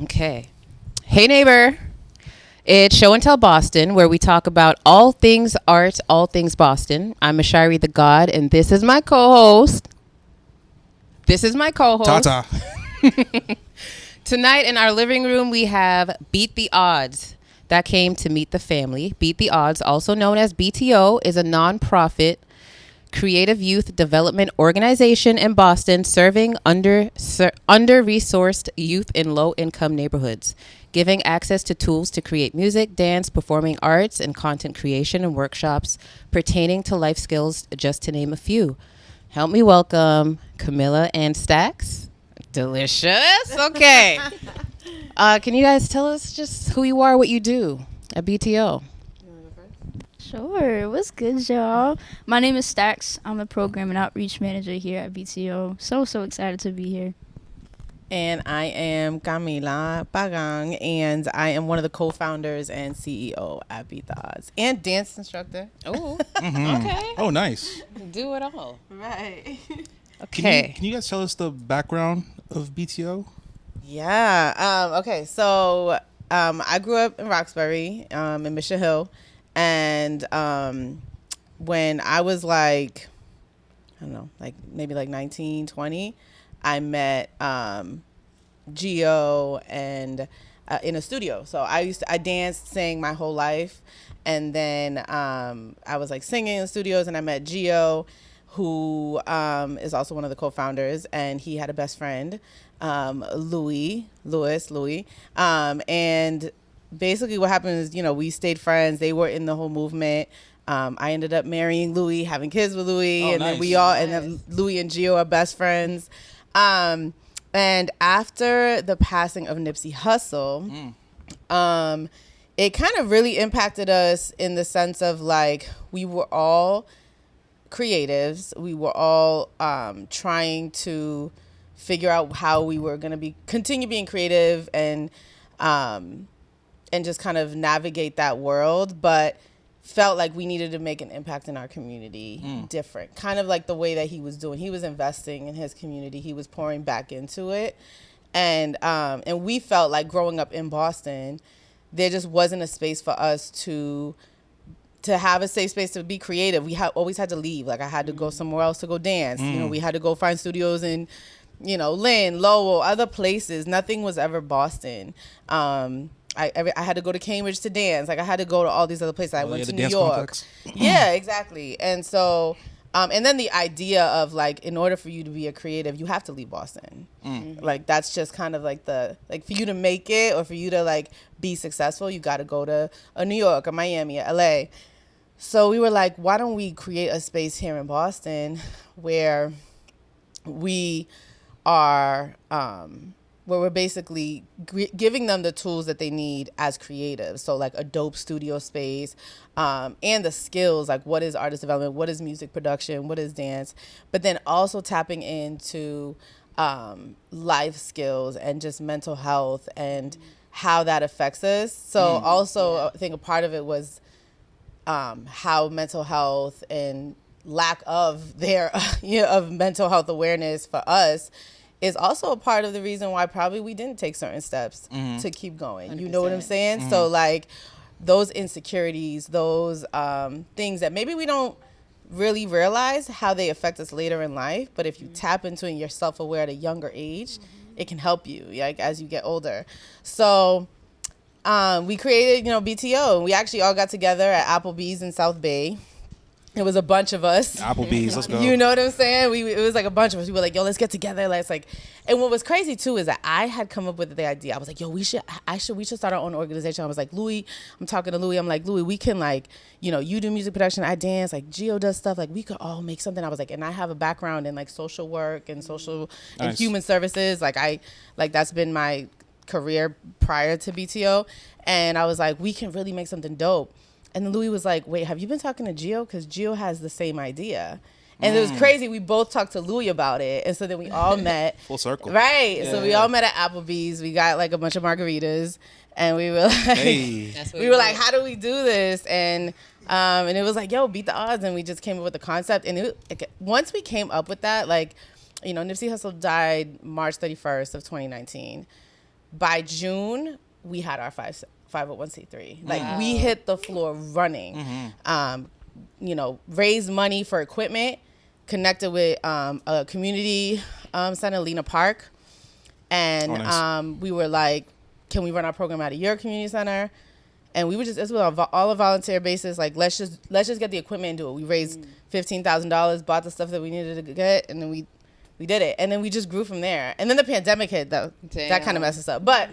Okay. Hey, neighbor. It's Show and Tell Boston, where we talk about all things art, all things Boston. I'm Ashari the God, and this is my co-host. This is my co-host. Tata. Tonight in our living room, we have Beat the Odds. That came to meet the family. Beat the Odds, also known as BTO, is a nonprofit creative youth development organization in Boston serving under-resourced youth in low-income neighborhoods, giving access to tools to create music, dance, performing arts, and content creation and workshops pertaining to life skills, just to name a few. Help me welcome Camilla and Stacks. Delicious. Okay. Can you guys tell us just who you are, what you do at BTO? Sure. What's good, y'all? My name is Stacks. I'm the program and outreach manager here at BTO. So excited to be here. And I am Camila Pagang, and I am one of the co-founders and CEO at Beat the Odds, and dance instructor. Oh, Mm-hmm. okay. Oh, nice. Do it all. Right. Okay. Can you guys tell us the background of BTO? Yeah. Okay. So I grew up in Roxbury, in Mission Hill, and when I was like, I don't know, like maybe like 19, 20, I met Gio and in a studio. So I danced, sang my whole life, and then I was like singing in studios, and I met Gio, who is also one of the co-founders, and he had a best friend, Louis, and basically what happened is, we stayed friends. They were in the whole movement. I ended up marrying Louis, having kids with Louis, Oh, and nice. then and then Louis and Gio are best friends. And after the passing of Nipsey Hussle, it kind of really impacted us in the sense of like, we were all creatives. We were all trying to figure out how we were going to continue being creative and just kind of navigate that world, but felt like we needed to make an impact in our community different, kind of like the way that he was doing. He was investing in his community. He was pouring back into it. And we felt like growing up in Boston, there just wasn't a space for us to have a safe space to be creative. We always had to leave. Like I had to go somewhere else to go dance. We had to go find studios in, Lynn, Lowell, other places. Nothing was ever Boston. I had to go to Cambridge to dance. Like I had to go to all these other places. I went to New York. Complex. Yeah, exactly. And so, and then the idea of like, in order for you to be a creative, you have to leave Boston. Like that's just kind of like for you to make it or for you to like be successful, you got to go to a New York or Miami or LA. So we were like, why don't we create a space here in Boston where we are, where we're basically giving them the tools that they need as creatives. So like a dope studio space, and the skills, like what is artist development, what is music production, what is dance, but then also tapping into life skills and just mental health and how that affects us. So also I think a part of it was how mental health and lack of of mental health awareness for us is also a part of the reason why probably we didn't take certain steps to keep going. 100%. You know what I'm saying? So like those insecurities, those things that maybe we don't really realize how they affect us later in life, but if you tap into it and you're self-aware at a younger age, it can help you like as you get older. So we created, BTO, and we actually all got together at Applebee's in South Bay. It was a bunch of us. Applebee's, let's go. You know what I'm saying? It was like a bunch of us. We were like, yo, let's get together. Let's like, and what was crazy too is that I had come up with the idea. I was like, yo, we should start our own organization. I was like, Louis, I'm talking to Louis. I'm like, Louis, we can like, you do music production, I dance, like Gio does stuff. Like we could all make something. I was like, and I have a background in like social work and and human services. Like that's been my career prior to BTO. And I was like, we can really make something dope. And then Louis was like, wait, have you been talking to Gio? Because Gio has the same idea. And it was crazy. We both talked to Louis about it. And so then we all met. Full circle. Right. Yeah. So we all met at Applebee's. We got like a bunch of margaritas. And we were like, Hey. How do we do this? And it was like, yo, beat the odds. And we just came up with the concept. And once we came up with that, like, Nipsey Hussle died March 31st of 2019. by June, we had our 501c3. Like we hit the floor running. Raised money for equipment, connected with a community center, Lena Park. And nice. we were like, can we run our program out of your community center? And we were just, it's on all a volunteer basis. Like, let's just get the equipment and do it. We raised $15,000, bought the stuff that we needed to get, and then we did it. And then we just grew from there. And then the pandemic hit, though. Damn. That kind of messed us up. But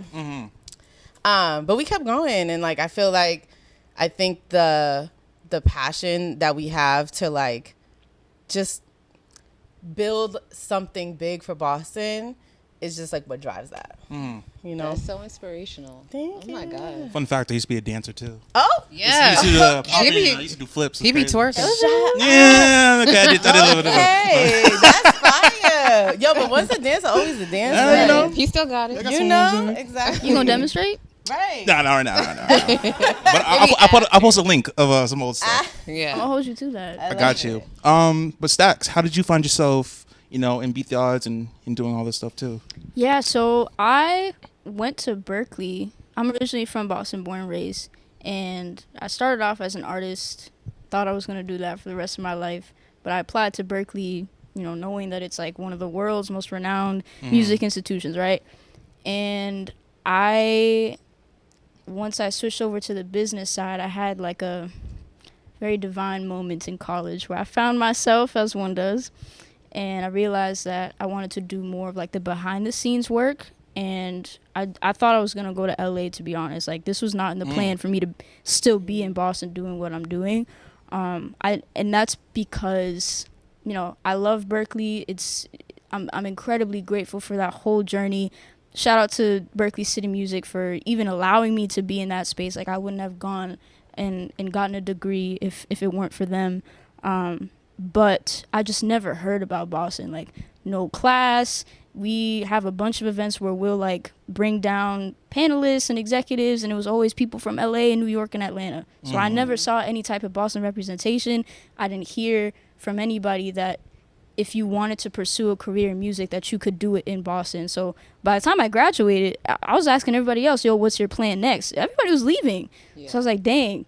we kept going. And, like, I feel like, I think the passion that we have to, like, just build something big for Boston is just like what drives that. You know? That's so inspirational. Thank Oh my you. God. Fun fact, I used to be a dancer too. Oh, Yeah. I used to do flips. He be It's twerking. Yeah, okay, I did a little bit of hey, that's fire. Yo, but once a dancer, always a dancer. Yeah, you know. He still got it. You know? Exactly. You gonna demonstrate? Right. No. But I'll post a link of some old stuff. I'm Yeah. gonna hold you to that. I got you. But Stacks, how did you find yourself, in Beat the Odds and doing all this stuff too? Yeah, so I went to Berkeley. I'm originally from Boston, born and raised, and I started off as an artist. Thought I was gonna do that for the rest of my life, but I applied to Berkeley, knowing that it's like one of the world's most renowned music institutions, right? And once I switched over to the business side, I had like a very divine moment in college where I found myself, as one does, and I realized that I wanted to do more of like the behind the scenes work. And I thought I was going to go to LA, to be honest. Like, this was not in the plan for me to still be in Boston doing what I'm doing. And that's because, I love Berkeley. I'm incredibly grateful for that whole journey. Shout out to Berkeley City Music for even allowing me to be in that space. Like, I wouldn't have gone and gotten a degree if it weren't for them. But I just never heard about Boston. Like, no class. We have a bunch of events where we'll, like, bring down panelists and executives, and it was always people from LA and New York and Atlanta. So I never saw any type of Boston representation. I didn't hear from anybody that if you wanted to pursue a career in music that you could do it in Boston. So by the time I graduated, I was asking everybody else, yo, what's your plan next? Everybody was leaving. Yeah. So I was like, dang.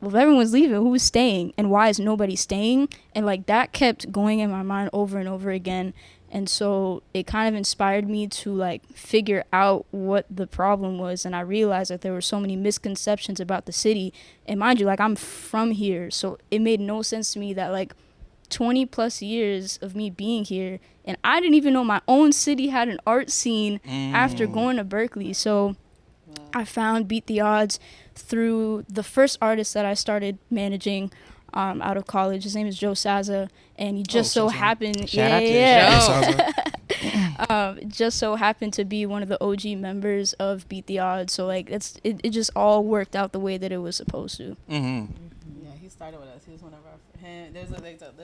Well, if everyone's leaving, who's staying? And why is nobody staying? And, like, that kept going in my mind over and over again. And so it kind of inspired me to, like, figure out what the problem was. And I realized that there were so many misconceptions about the city. And mind you, like, I'm from here. So it made no sense to me that, like, 20 plus years of me being here, and I didn't even know my own city had an art scene after going to Berkeley. So I found Beat the Odds through the first artist that I started managing out of college. His name is Joe Saza, and he just so happened Shout out to it just so happened to be one of the OG members of Beat the Odds. So, like, it just all worked out the way that it was supposed to. Yeah, he started with us. He was one of our. There's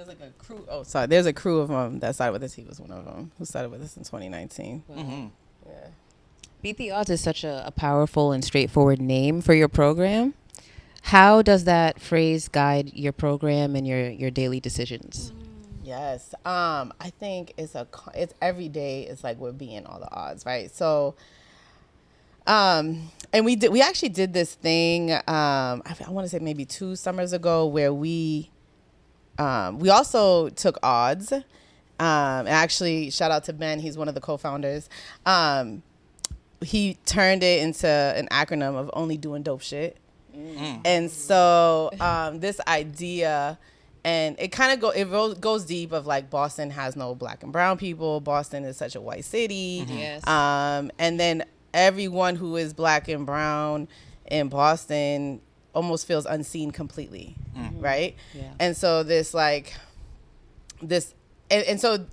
like a crew. Oh, sorry. There's a crew of them that started with us. He was one of them who started with us in 2019. Yeah. Beat the Odds is such a powerful and straightforward name for your program. How does that phrase guide your program and your daily decisions? Yes. I think it's every day. It's like we're beating all the odds, right? So, and we actually did this thing. I want to say maybe 2 summers ago where we also took odds. And actually, shout out to Ben. He's one of the co-founders. He turned it into an acronym of only doing dope shit. And so this idea, and it kind of goes deep of like Boston has no black and brown people. Boston is such a white city. Yes. And then everyone who is black and brown in Boston almost feels unseen completely, right? Yeah. And so and so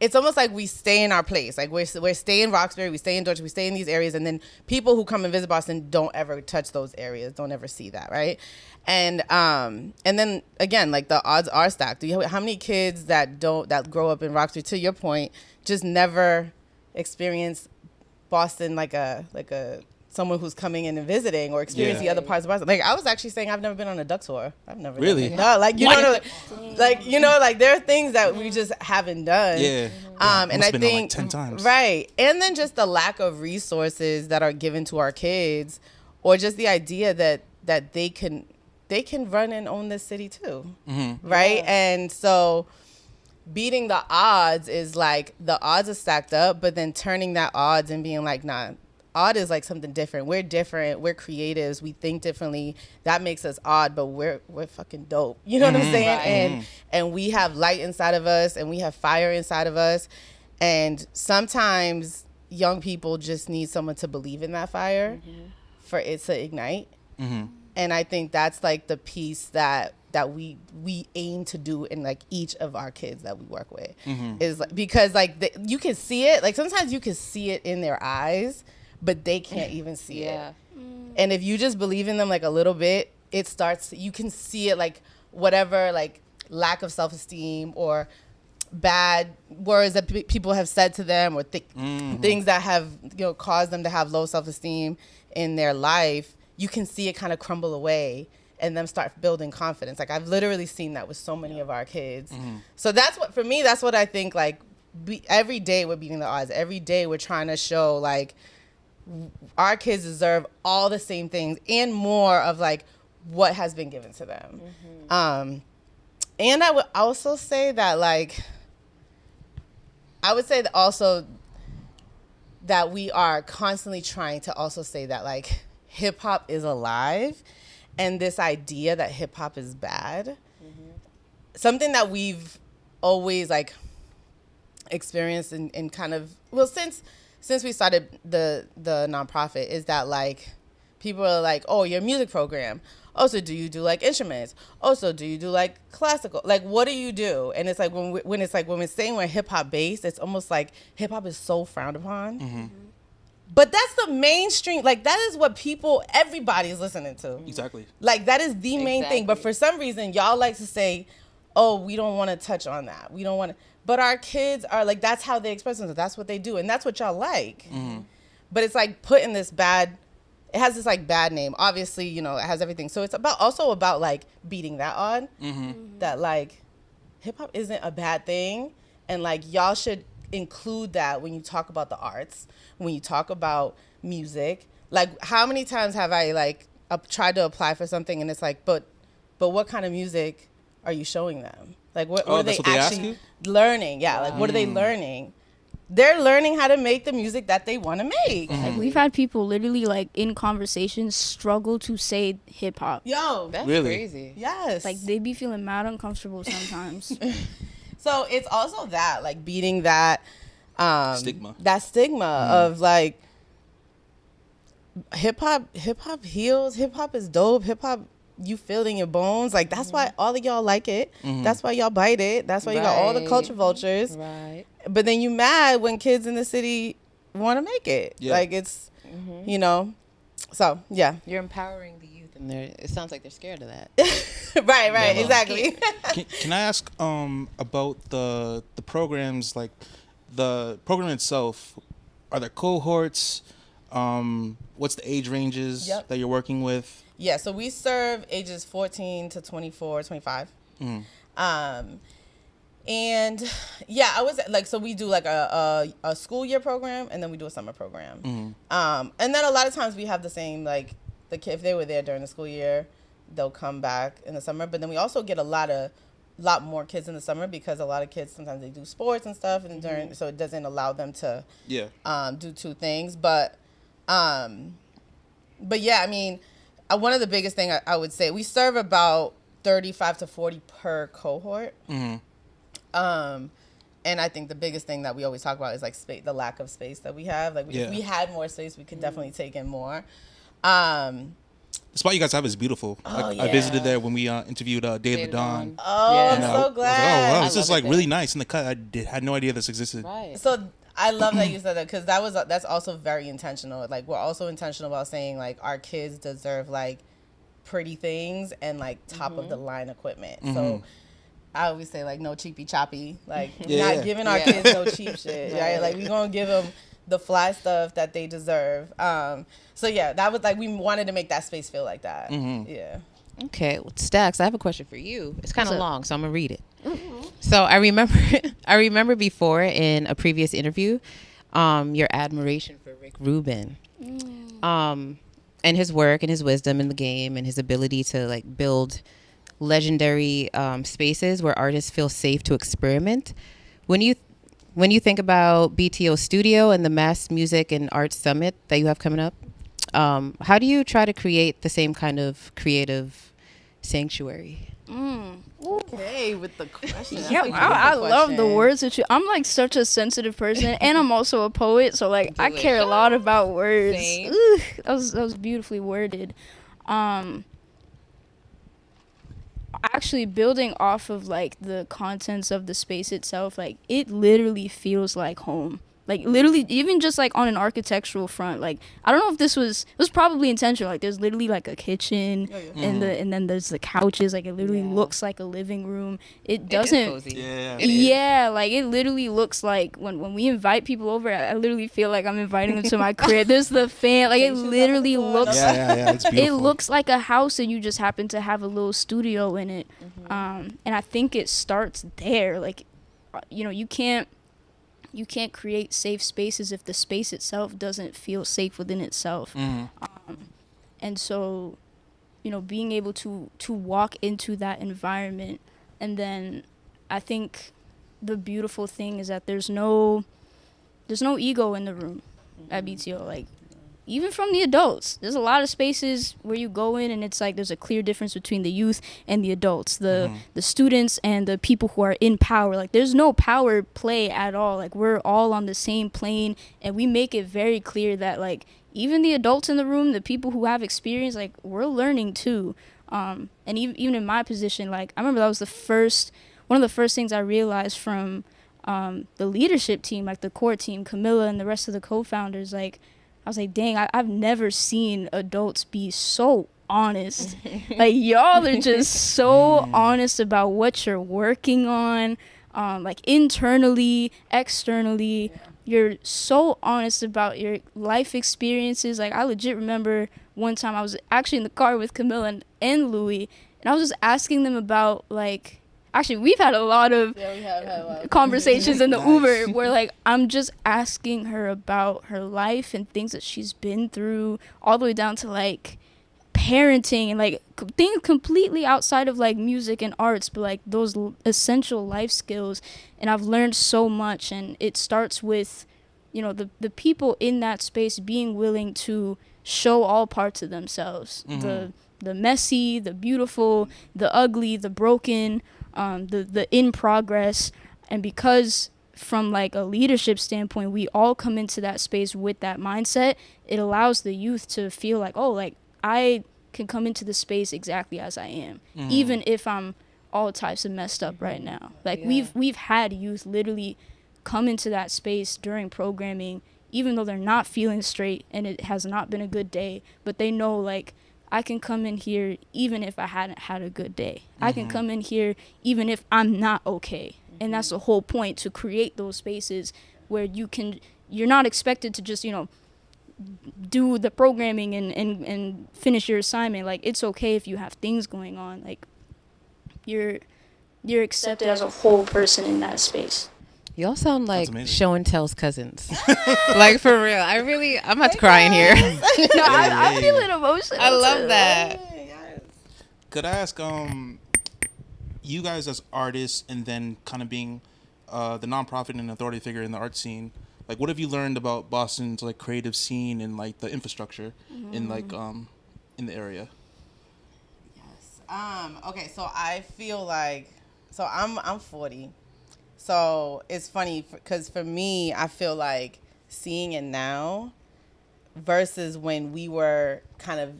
it's almost like we stay in our place. Like we're staying in Roxbury, we stay in Dorchester, we stay in these areas, and then people who come and visit Boston don't ever touch those areas, don't ever see that, right? And then again, like the odds are stacked. How many kids that grow up in Roxbury, to your point, just never experience Boston like a someone who's coming in and visiting or experiencing other parts of Boston. Like I was actually saying I've never been on a duck tour. I've never Really? No, like like there are things that we just haven't done. Yeah. And I must've been on, like, think 10 times. right, and then just the lack of resources that are given to our kids, or just the idea that they can run and own this city too, right? Yeah. And so beating the odds is like the odds are stacked up, but then turning that odds and being like, nah, odd is like something different. We're different. We're creatives. We think differently. That makes us odd, but we're fucking dope. You know what I'm saying? Right. And we have light inside of us, and we have fire inside of us. And sometimes young people just need someone to believe in that fire for it to ignite. And I think that's like the piece that we aim to do in like each of our kids that we work with is like, because like you can see it, like sometimes you can see it in their eyes, but they can't even see it. And if you just believe in them like a little bit, it starts, you can see it, like whatever, like lack of self-esteem or bad words that people have said to them, or things that have, you know, caused them to have low self-esteem in their life, you can see it kind of crumble away and them start building confidence. Like I've literally seen that with so many of our kids. So that's what, for me, that's what I think, like every day we're beating the odds. Every day we're trying to show like our kids deserve all the same things and more of like what has been given to them. And I would also say that like, I would say that also that we are constantly trying to also say that like hip hop is alive, and this idea that hip hop is bad, something that we've always like experienced in kind of, well, since we started the nonprofit, is that like people are like, oh, your music program. Oh, so do you do like instruments? Oh, so do you do like classical? Like, what do you do? And it's like when we're saying we're hip hop based, it's almost like hip hop is so frowned upon. But that's the mainstream. Like that is what everybody is listening to. Exactly. Like that is the main thing. But for some reason, y'all like to say, oh, we don't want to touch on that. We don't want to. But our kids are like, that's how they express themselves. That's what they do. And that's what y'all like. But it's like put in this bad, it has this like bad name. Obviously, you know, it has everything. So it's also about like beating that odd. That like hip hop isn't a bad thing. And like y'all should include that when you talk about the arts, when you talk about music. Like how many times have I like tried to apply for something and it's like, but what kind of music are you showing them? Like what are they actually learning? Yeah, like what are they learning? They're learning how to make the music that they want to make. Like we've had people literally like in conversations struggle to say hip hop. Yo, That's Really? crazy. yes. Like they be feeling mad uncomfortable sometimes. So it's also that, like beating that Stigma. That stigma of like hip hop heals, hip hop is dope, hip hop you feel it in your bones. Like that's why all of y'all like it. That's why y'all bite it. That's why you got all the culture vultures. Right. But then you mad when kids in the city want to make it. Yeah. Like it's, you know, so yeah. You're empowering the youth, and it sounds like they're scared of that. right, Yeah. exactly. Can I ask about the programs, like the program itself? Are there cohorts? What's the age ranges that you're working with? Yeah, so we serve ages 14 to 24, 25. And yeah, I was like, so we do like a school year program, and then we do a summer program. And then a lot of times we have the same, like the kid, if they were there during the school year, they'll come back in the summer. But then we also get a lot more kids in the summer, because a lot of kids sometimes they do sports and stuff, and during, so it doesn't allow them to do two things. But yeah, I mean, one of the biggest thing I would say, we serve about 35 to 40 per cohort. And I think the biggest thing that we always talk about is like space, the lack of space that we have. Like if we had more space, we could definitely take in more. The spot you guys have is beautiful. I visited there when we interviewed Day of the Dawn. Oh, Yeah. I'm so I was like, glad. oh wow, this is love like it really there. nice in the cut. Had no idea this existed. Right. So I love that you said that, because that's also very intentional. Like we're also intentional about saying like our kids deserve like pretty things and like top of the line equipment. So I always say like no cheapy choppy, like not giving our kids no cheap shit, right? Like we gonna give them the fly stuff that they deserve. So yeah, that was like, we wanted to make that space feel like that. Yeah. Okay, well, Stax, I have a question for you. It's kind of What's up? long, so I'm gonna read it. So I remember, I remember before in a previous interview, your admiration for Rick Rubin, and his work and his wisdom in the game and his ability to like build legendary spaces where artists feel safe to experiment. When you think about BTO Studio and the Mass Music and Arts Summit that you have coming up, how do you try to create the same kind of creative sanctuary? Okay, with the question. Yeah, I love the words that you. I'm like such a sensitive person, and I'm also a poet, so like I care a lot about words. Ooh, that was beautifully worded. Actually, building off of like the contents of the space itself, like it literally feels like home. Like literally, even just like on an architectural front, like I don't know if it was probably intentional. Like there's literally like a kitchen, and then there's the couches. Like it literally looks like a living room. It doesn't. It is cozy. Yeah, like it literally looks like when we invite people over, I literally feel like I'm inviting them to my crib. There's the fan, like it literally looks. It's beautiful. It looks like a house, and you just happen to have a little studio in it. And I think it starts there. Like, you know, you can't create safe spaces if the space itself doesn't feel safe within itself. And so, you know, being able to walk into that environment, and then I think the beautiful thing is that there's no ego in the room at BTO. Like, even from the adults, there's a lot of spaces where you go in and it's like there's a clear difference between the youth and the adults, the students and the people who are in power. Like there's no power play at all. Like we're all on the same plane, and we make it very clear that like even the adults in the room, the people who have experience, like we're learning too. And even in my position, like I remember that was one of the first things I realized from the leadership team, like the core team, Camilla and the rest of the co-founders. Like I was like, dang, I've never seen adults be so honest. Like, y'all are just so honest about what you're working on, like internally, externally. Yeah. You're so honest about your life experiences. Like, I legit remember one time I was actually in the car with Camilla and Louis, and I was just asking them about, like, actually, we've had a lot of conversations in the Uber where, like, I'm just asking her about her life and things that she's been through, all the way down to, like, parenting and, like, things completely outside of, like, music and arts, but, like, those essential life skills. And I've learned so much, and it starts with, you know, the people in that space being willing to show all parts of themselves. The messy, the beautiful, the ugly, the broken, the in progress. And because from like a leadership standpoint, we all come into that space with that mindset, it allows the youth to feel like, oh, like I can come into the space exactly as I am, even if I'm all types of messed up right now. Like we've had youth literally come into that space during programming, even though they're not feeling straight and it has not been a good day, but they know, like, I can come in here even if I hadn't had a good day. I can come in here even if I'm not okay. And that's the whole point, to create those spaces where you're not expected to just, you know, do the programming and finish your assignment. Like, it's okay if you have things going on. Like, you're accepted as a whole person in that space. Y'all sound like show and tell's cousins. Like, for real. I'm about to cry in here. No, I feel it emotional. I love that. Could I ask, you guys as artists, and then kind of being the nonprofit and authority figure in the art scene, like, what have you learned about Boston's, like, creative scene and, like, the infrastructure in, like, in the area? Yes. Okay, so I feel like, so I'm 40. So it's funny because for me, I feel like seeing it now versus when we were kind of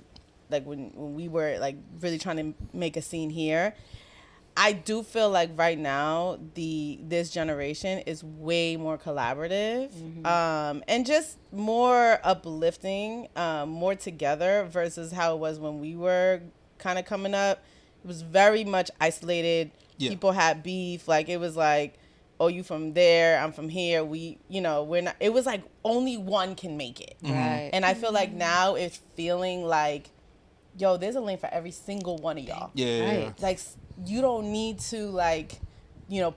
like when we were like really trying to make a scene here, I do feel like right now this generation is way more collaborative, and just more uplifting, more together versus how it was when we were kind of coming up. It was very much isolated. Yeah. People had beef. Like, it was like, oh, you from there, I'm from here. We, you know, we're not. It was like only one can make it. Right. And I feel like now it's feeling like, yo, there's a lane for every single one of y'all. Yeah. Right. Like, you don't need to, like,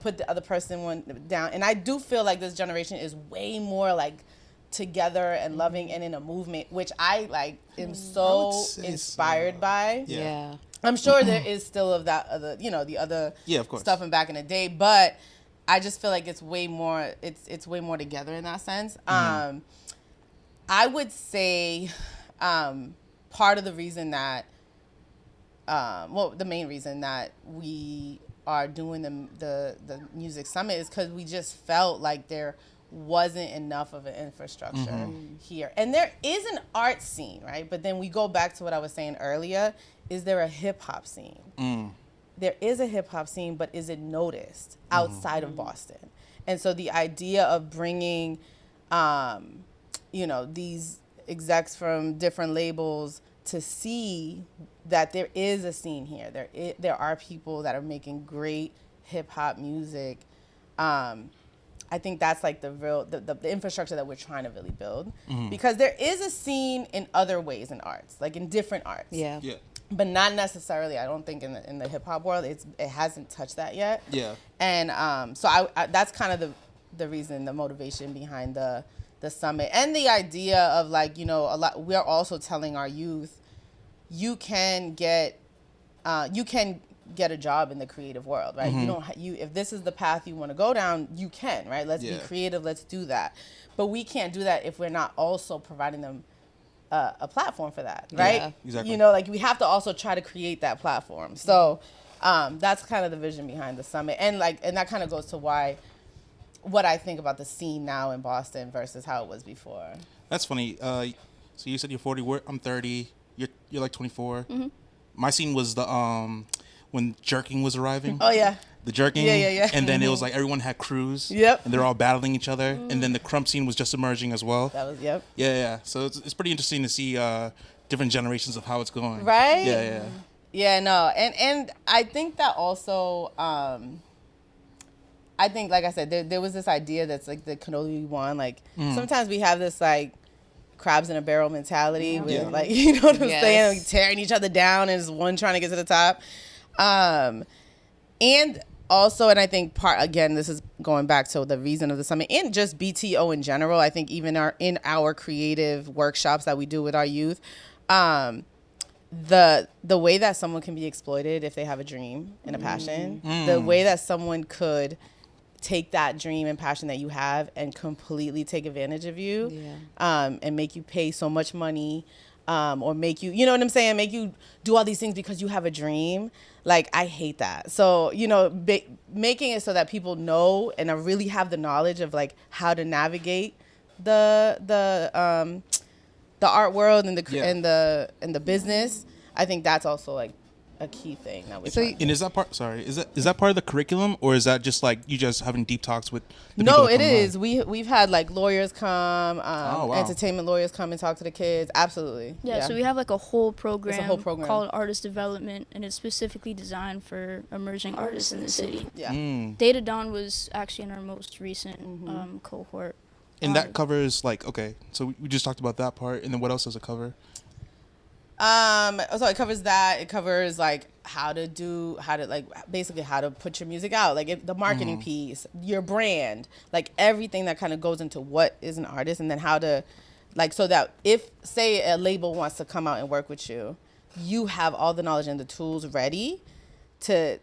put the other person one down. And I do feel like this generation is way more like together and loving and in a movement, which I like am so inspired by. Yeah. I'm sure there is still of that other, the other of course. stuff from back in the day, but I just feel like it's way more together in that sense. I would say part of the reason that the main reason that we are doing the music summit is because we just felt like there wasn't enough of an infrastructure here. And there is an art scene, right? But then we go back to what I was saying earlier. Is there a hip hop scene? There is a hip hop scene, but is it noticed outside of Boston? And so the idea of bringing, these execs from different labels to see that there is a scene here. There are people that are making great hip hop music. I think that's like the infrastructure that we're trying to really build, because there is a scene in other ways in arts, like in different arts. Yeah. But not necessarily. I don't think in the hip hop world it hasn't touched that yet. Yeah. And so I that's kind of the reason, the motivation behind the summit, and the idea of like, we are also telling our youth, you can get a job in the creative world, right? If this is the path you want to go down, you can, right? Let's be creative. Let's do that. But we can't do that if we're not also providing them a platform for that, right? Yeah, exactly. Like we have to also try to create that platform. So that's kind of the vision behind the summit, and that kind of goes to what I think about the scene now in Boston versus how it was before. That's funny. So you said you're 40. I'm 30. You're like 24. My scene was the when jerking was arriving. Oh yeah. The jerking. Yeah. And then it was like everyone had crews. Yep. And they're all battling each other. And then the crump scene was just emerging as well. That was yep. Yeah. So it's pretty interesting to see different generations of how it's going. Right. Yeah. Yeah. No. And I think that also. I think, like I said, there was this idea that's like the cannoli one. Like sometimes we have this like crabs in a barrel mentality with like, you know what I'm saying? Like tearing each other down and just one trying to get to the top. And also, and I think this is going back to the reason of the summit and just BTO in general. I think even in our creative workshops that we do with our youth, the way that someone can be exploited if they have a dream and a passion, the way that someone could take that dream and passion that you have and completely take advantage of you, and make you pay so much money, or make you, you know what I'm saying, make you do all these things because you have a dream. Like, I hate that. So, making it so that people know and really have the knowledge of like how to navigate the art world and the business. I think that's also like a key thing that we. And is that part? Sorry, is that part of the curriculum, or is that just like you just having deep talks with? No, it is. We've had like lawyers come, entertainment lawyers come and talk to the kids. Absolutely. Yeah. So we have like a whole program, It's a whole program called Artist Development, and it's specifically designed for emerging artists in the city. Yeah. Data Dawn was actually in our most recent cohort. And that covers like, okay, so we just talked about that part, and then what else does it cover? So it covers that. It covers like how to put your music out, like the marketing piece, your brand, like everything that kind of goes into what is an artist, and then how to, like, so that if say a label wants to come out and work with you, you have all the knowledge and the tools ready to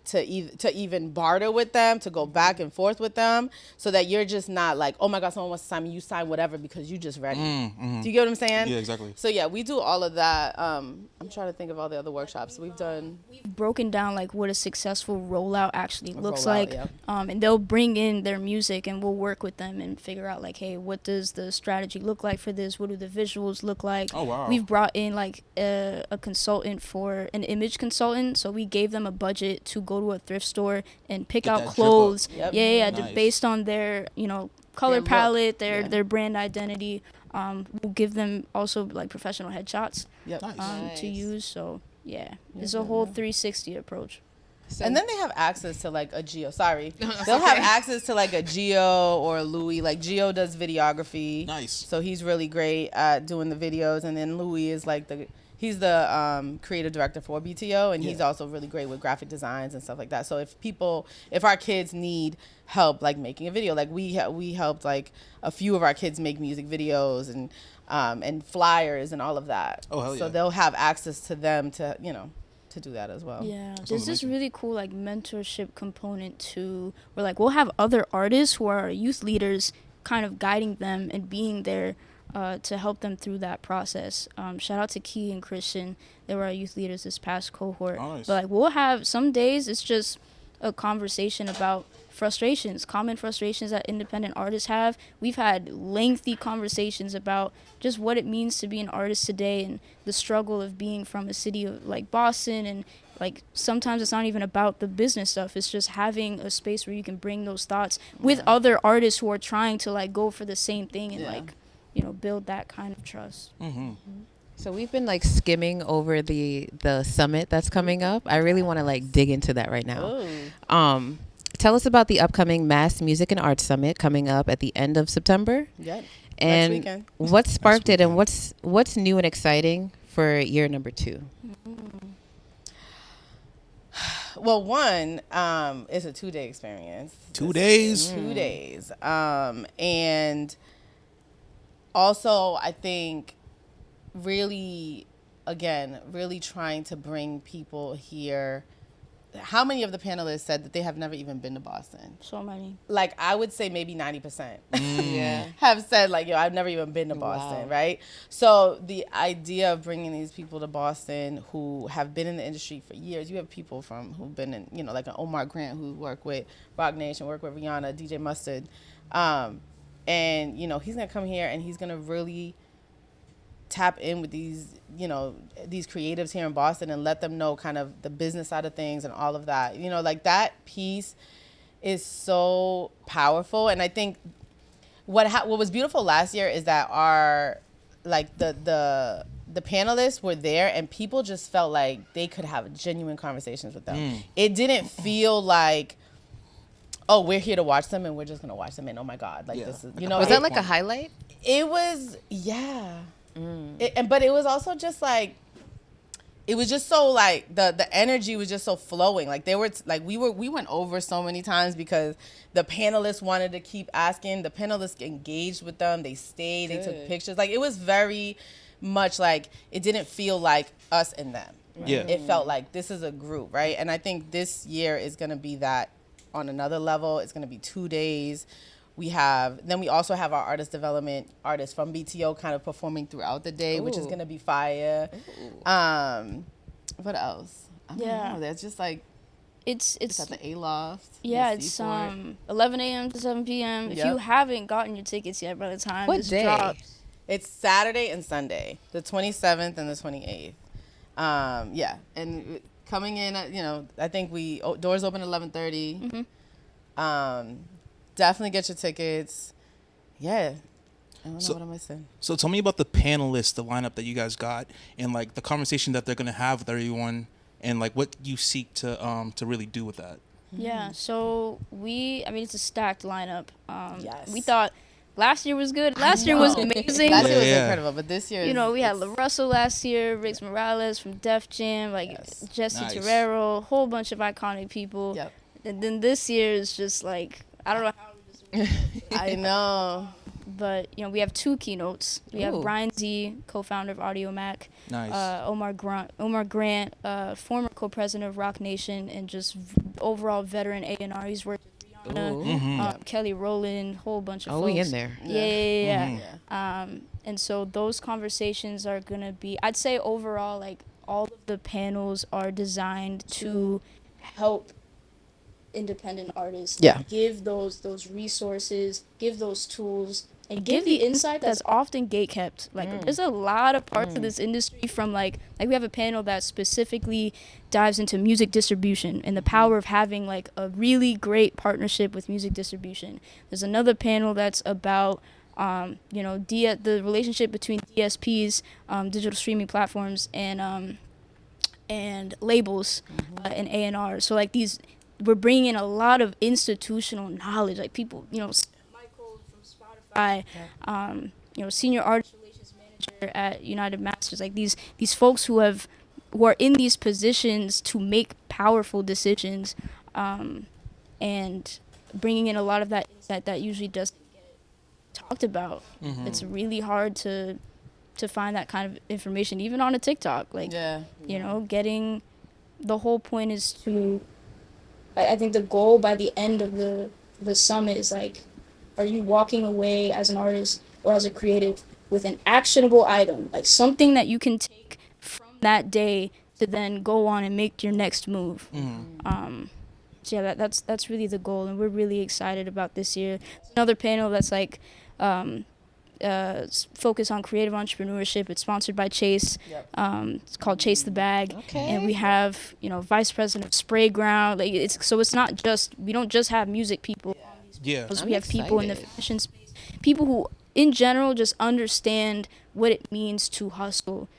even barter with them, to go back and forth with them, so that you're just not like, oh my God, someone wants to sign me, you sign whatever because you just ready. Do you get what I'm saying? Yeah, exactly. So yeah, we do all of that. I'm trying to think of all the other workshops we've done. We've broken down like what a successful rollout actually looks like. And they'll bring in their music and we'll work with them and figure out like, hey, what does the strategy look like for this? What do the visuals look like? Oh wow. We've brought in like a consultant, for an image consultant, so we gave them a budget to go to a thrift store and pick out clothes. Nice. Based on their color Their look. palette, their brand identity. We'll give them also like professional headshots Nice. to use. So it's a whole 360 approach. And then they have access to like a Geo. Sorry, they'll have access to like a Geo or a Louis. Like Geo does videography. Nice. So he's really great at doing the videos, and then Louis is like he's the creative director for BTO, and he's also really great with graphic designs and stuff like that. So if our kids need help like making a video, like we helped like a few of our kids make music videos and flyers and all of that. Oh, hell yeah. So they'll have access to them to to do that as well. Yeah, there's this really cool like mentorship component to where like we'll have other artists who are youth leaders kind of guiding them and being there to help them through that process. Shout out to Key and Christian. They were our youth leaders this past cohort. Oh, nice. But like we'll have some days it's just a conversation about common frustrations that independent artists have. We've had lengthy conversations about just what it means to be an artist today and the struggle of being from a city of like Boston, and like sometimes it's not even about the business stuff. It's just having a space where you can bring those thoughts with other artists who are trying to like go for the same thing and like, you know, build that kind of trust. So we've been like skimming over the summit that's coming up. I really want to like dig into that right now. Tell us about the upcoming Mass Music and Arts Summit coming up at the end of September. Yep. And Next weekend. what sparked it, and what's new and exciting for year number 2? Well, one, it's a 2-day experience. 2 days? 2 days. And also, I think really trying to bring people here. How many of the panelists said that they have never even been to Boston? So many. Like, I would say maybe 90% Yeah. have said, like, yo, I've never even been to Boston, right? So the idea of bringing these people to Boston who have been in the industry for years, you have people who've been in, you know, like an Omar Grant who worked with Rock Nation, worked with Rihanna, DJ Mustard. And, you know, he's going to come here and he's going to really tap in with these, you know, these creatives here in Boston and let them know kind of the business side of things and all of that. You know, like that piece is so powerful. And I think what was beautiful last year is that our, like the panelists were there and people just felt like they could have genuine conversations with them. It didn't feel like, oh, we're here to watch them and we're just going to watch them and oh my God, like this is, you know. Was that like a highlight? It was, but it was also just like, it was just so like the energy was just so flowing. Like they were like we went over so many times because the panelists wanted to keep asking. The panelists engaged with them. They stayed. They took pictures. Like it was very much like it didn't feel like us and them. Right? Yeah. It felt like this is a group, right? And I think this year is gonna be that on another level. It's gonna be 2 days. We also have our artist development artists from BTO kind of performing throughout the day, which is going to be fire. What else? I don't know. There's just like, it's at the A-Loft. Yeah, it's 11 a.m. to 7 p.m. If you haven't gotten your tickets yet by the time this drops. It's Saturday and Sunday, the 27th and the 28th. And coming in at, you know, I think doors open at 11:30. Definitely get your tickets. Yeah. I don't know what I'm missing. So tell me about the panelists, the lineup that you guys got, and like the conversation that they're gonna have with everyone, and like what you seek to really do with that. Yeah. So it's a stacked lineup. Yes. We thought last year was good. Last year was amazing. Last year was incredible, but this year, you know, we had La Russell last year, Riggs Morales from Def Jam, Jesse Terrero, a whole bunch of iconic people. Yep. And then this year is just like, I don't know how we just. I know. But, you know, we have 2 keynotes. We have Brian Z, co-founder of Audio Mac. Nice. Omar Grant, former co-president of Rock Nation and just overall veteran A&R. He's worked with Rihanna, Kelly Rowland, whole bunch of folks. We in there. Yeah. And so those conversations are going to be, I'd say overall, like, all of the panels are designed to help independent artists. Give those resources, give those tools, and give the insight that's often gatekept. Like there's a lot of parts of this industry from like we have a panel that specifically dives into music distribution and the power of having like a really great partnership with music distribution. There's another panel that's about the relationship between DSPs, digital streaming platforms, and and labels and A&R. So like we're bringing in a lot of institutional knowledge, like people, Michael from Spotify, senior artist relations manager at United Masters, like these folks who are in these positions to make powerful decisions, and bringing in a lot of that insight that usually doesn't get talked about. It's really hard to find that kind of information, even on a TikTok. Like, getting, the whole point is to, I think the goal by the end of the summit is like, are you walking away as an artist or as a creative with an actionable item, like something that you can take from that day to then go on and make your next move. So yeah, that's really the goal, and we're really excited about this year. Another panel that's like focus on creative entrepreneurship. It's sponsored by Chase. It's called Chase the Bag. And we have, vice president of Sprayground. Like it's not just, we don't just have music people. We have people in the fashion space, people who in general just understand what it means to hustle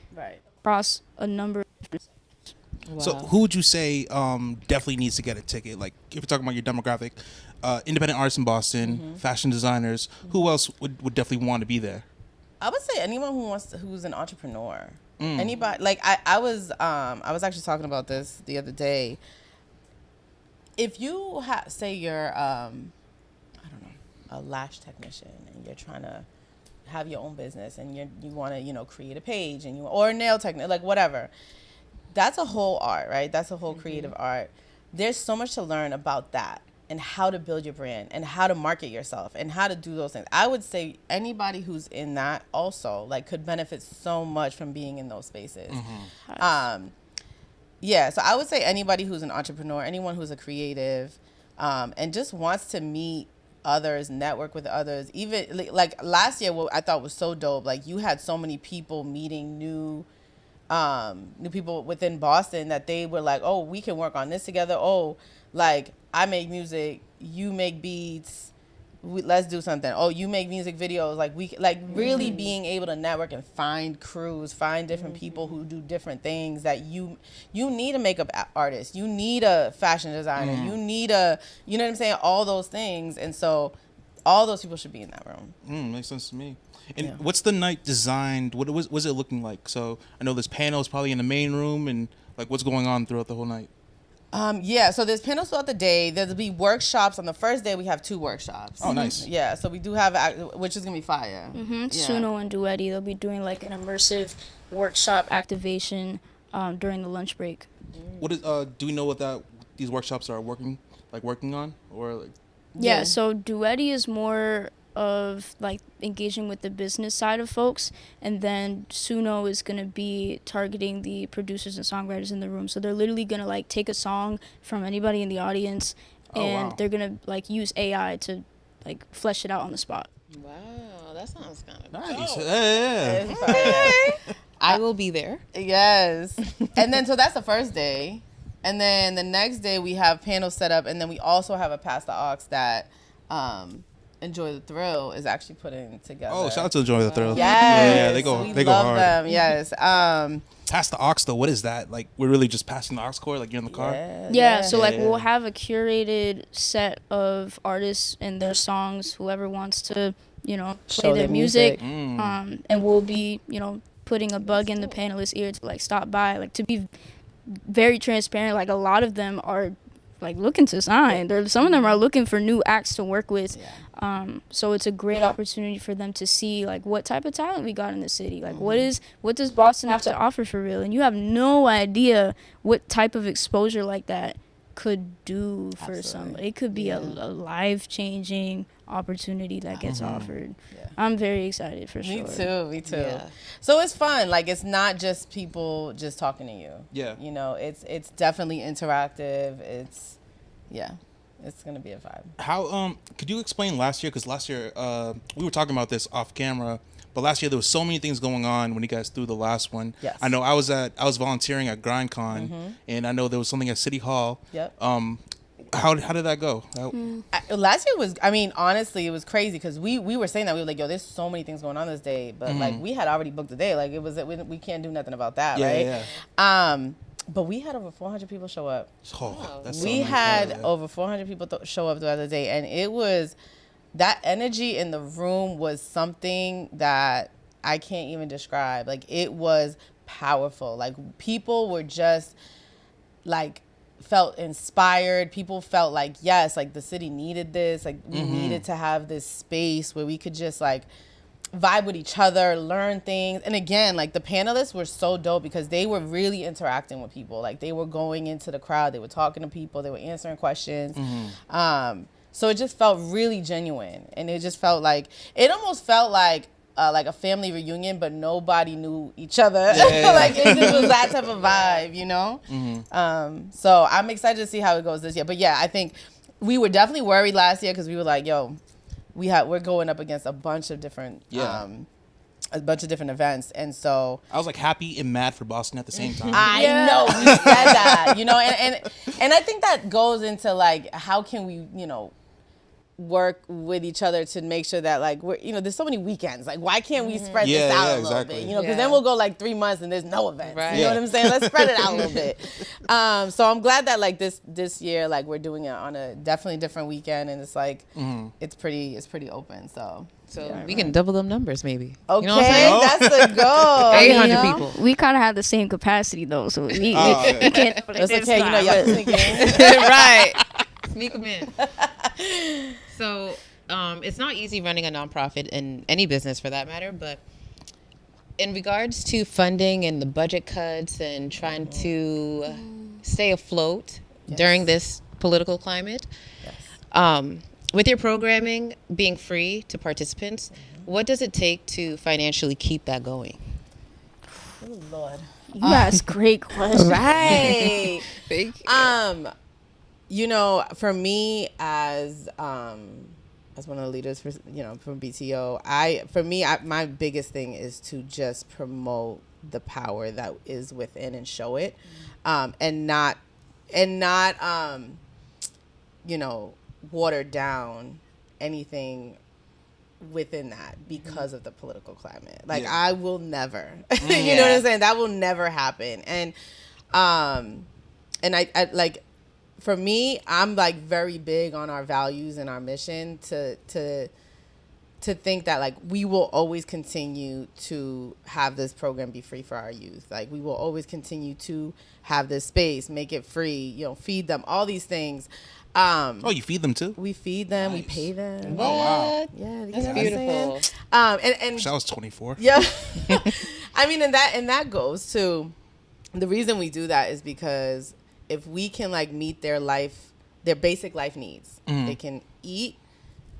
across a number of different sectors. Wow. So who would you say definitely needs to get a ticket? Like if you're talking about your demographic, independent artists in Boston, fashion designers, who else would definitely want to be there? I would say anyone who's an entrepreneur. Anybody, like I was actually talking about this the other day. If you say you're I don't know, a lash technician, and you're trying to have your own business, and you want to create a page, and or a nail technician, like whatever. That's a whole art, right? That's a whole creative art. There's so much to learn about that, and how to build your brand, and how to market yourself, and how to do those things. I would say anybody who's in that also like could benefit so much from being in those spaces. So I would say anybody who's an entrepreneur, anyone who's a creative, and just wants to meet others, network with others. Even like last year, what I thought was so dope, like you had so many people meeting new people within Boston that they were like, oh, we can work on this together. Oh, like I make music, you make beats, let's do something. Oh, you make music videos. Like we really being able to network and find crews, find different people who do different things. That you need a makeup artist, you need a fashion designer, you need you know what I'm saying, all those things. And so all those people should be in that room. Makes sense to me. And what's the night designed? What was it looking like? So I know there's panels probably in the main room, and like what's going on throughout the whole night? So there's panels throughout the day. There'll be workshops. On the first day, we have 2 workshops. Oh, nice. Yeah, so we do have, which is going to be fire. Suno and Duetti, they'll be doing like an immersive workshop activation during the lunch break. What is, do we know what these workshops are working on? Or like? Yeah, so Duetti is more of like engaging with the business side of folks, and then Suno is going to be targeting the producers and songwriters in the room. So they're literally going to like take a song from anybody in the audience, and they're going to like use AI to like flesh it out on the spot. Wow, that sounds kind of Nice. dope. Yeah. I will be there. Yes. And then so that's the first day, and then the next day we have panels set up, and then we also have a Pass the Aux that Enjoy the Thrill is actually putting together. Oh, shout out to Enjoy the Thrill. Yes. Yeah, they go hard. Them. Yes. Pass the aux though. What is that? Like we're really just passing the aux cord, like you're in the car. Yeah. So like we'll have a curated set of artists and their songs. Whoever wants to, play their music, and we'll be, putting a bug in the panelist's ear to like stop by, like to be very transparent. Like a lot of them are like looking to sign. Some of them are looking for new acts to work with. So it's a great opportunity for them to see like what type of talent we got in the city. Like what does Boston have to offer for real? And you have no idea what type of exposure like that could do for somebody. It could be a life-changing opportunity that gets offered. I'm very excited for sure. Me too. Yeah. So it's fun. Like it's not just people just talking to you. Yeah. It's definitely interactive. It's gonna be a vibe. How could you explain last year? Because last year we were talking about this off camera, but last year there was so many things going on when you guys threw the last one. Yes. I know I was volunteering at GrindCon, and I know there was something at City Hall. Yep. How did that go? Last year was, honestly, it was crazy because we were saying that we were like, yo, there's so many things going on this day, but like we had already booked the day, like it was we can't do nothing about that, right? Yeah. But we had over 400 people show up. Oh, that's We so nice. had Yeah. over 400 people show up throughout the day, and it was, that energy in the room was something that I can't even describe. Like, it was powerful. Like, people were just like, felt inspired. People felt like, yes, like the city needed this. Like, we needed to have this space where we could just like vibe with each other, learn things. And again, like, the panelists were so dope because they were really interacting with people. Like, they were going into the crowd, they were talking to people, they were answering questions. So it just felt really genuine, and it just felt like, it almost felt like a family reunion, but nobody knew each other. Yeah. Like, it just was that type of vibe, you know? So I'm excited to see how it goes this year. But yeah, I think we were definitely worried last year because we were like, yo, we're going up against a bunch of different events, and so I was like happy and mad for Boston at the same time. I know we said that, you know, and I think that goes into like, how can we, you know, work with each other to make sure that like, we're, you know, there's so many weekends, like, why can't we spread this out a little exactly. bit, you know, because then we'll go like 3 months and there's no events, Right. you know what I'm saying? Let's spread it out a little bit. So I'm glad that like this year, like, we're doing it on a definitely different weekend, and it's like, it's pretty open, so We can double them numbers, maybe. okay, You know what I'm saying? that's the goal. 800 you know? people. We kind of have the same capacity though, so we yeah. can't. It's okay, you know, y'all can sneak in. Right. Sneak them in. So, it's not easy running a nonprofit in any business for that matter, but in regards to funding and the budget cuts and trying to stay afloat during this political climate, with your programming being free to participants, what does it take to financially keep that going? Oh, Lord. You ask great questions. Right. Thank you. You know, for me as one of the leaders for, you know, from BTO, my biggest thing is to just promote the power that is within and show it, and not you know, water down anything within that because of the political climate. Like, I will never, you know what I'm saying? That will never happen. And I like, for me, I'm like very big on our values and our mission to think that like, we will always continue to have this program be free for our youth. Like, we will always continue to have this space, make it free, you know, feed them, all these things. Oh, you feed them too? We feed them, Nice. we pay them. What? Yeah, That's you know what I'm beautiful. saying? And Wish I was 24. yeah, I mean, and that goes to, the reason we do that is because if we can like meet their basic life needs, they can eat,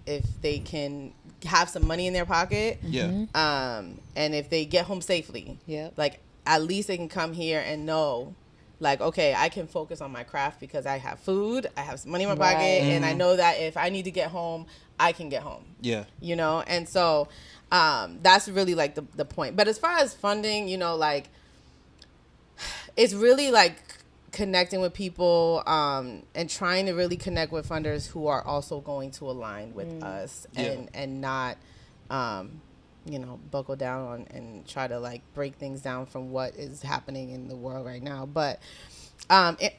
if they can have some money in their pocket, and if they get home safely, like, at least they can come here and know, like, okay, I can focus on my craft because I have food, I have some money in my pocket, and I know that if I need to get home, I can get home. Yeah. You know, and so that's really like the point. But as far as funding, you know, like, it's really like connecting with people, and trying to really connect with funders who are also going to align with us, and not you know, buckle down on and try to like break things down from what is happening in the world right now. But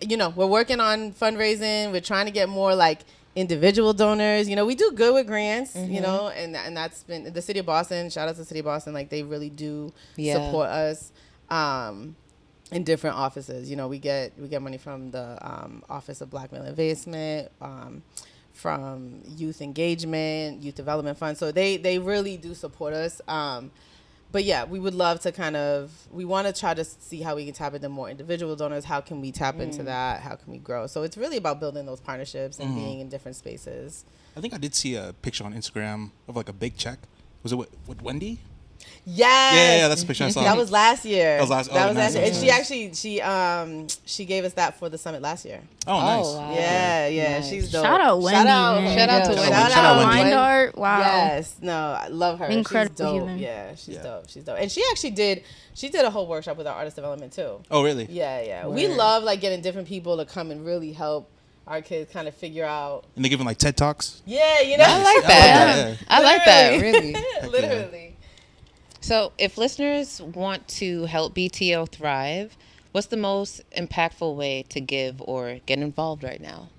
you know, we're working on fundraising. We're trying to get more like individual donors. You know, we do good with grants, you know, and that's been the city of Boston. Shout out to the city of Boston. Like, they really do support us in different offices. You know, we get money from the Office of Black Male Advancement, from youth engagement, youth development fund. So they really do support us. But yeah, we would love to we want to try to see how we can tap into more individual donors. How can we tap into that? How can we grow? So it's really about building those partnerships and being in different spaces. I think I did see a picture on Instagram of like a big check. Was it with Wendy? Yes. Yeah, that's the picture I saw. That was last year. That was last That was year. And she actually she gave us that for the summit last year. Oh, nice. wow. Yeah, Nice. she's dope. Shout out Wendy. Shout out, man. Shout out to Yeah. Wendy. Shout out Wendy. Mind art. Wow. Yes, no, I love her. Incredible she's dope. human. Yeah, she's Yeah. dope. She's dope. And she actually did a whole workshop with our artist development too. Oh, really? Yeah. We love like getting different people to come and really help our kids kind of figure out. And they're giving like TED Talks? Yeah, you know. I like Yeah. that. Yeah. I like that, really. Literally. So, if listeners want to help BTO thrive, What's the most impactful way to give or get involved right now?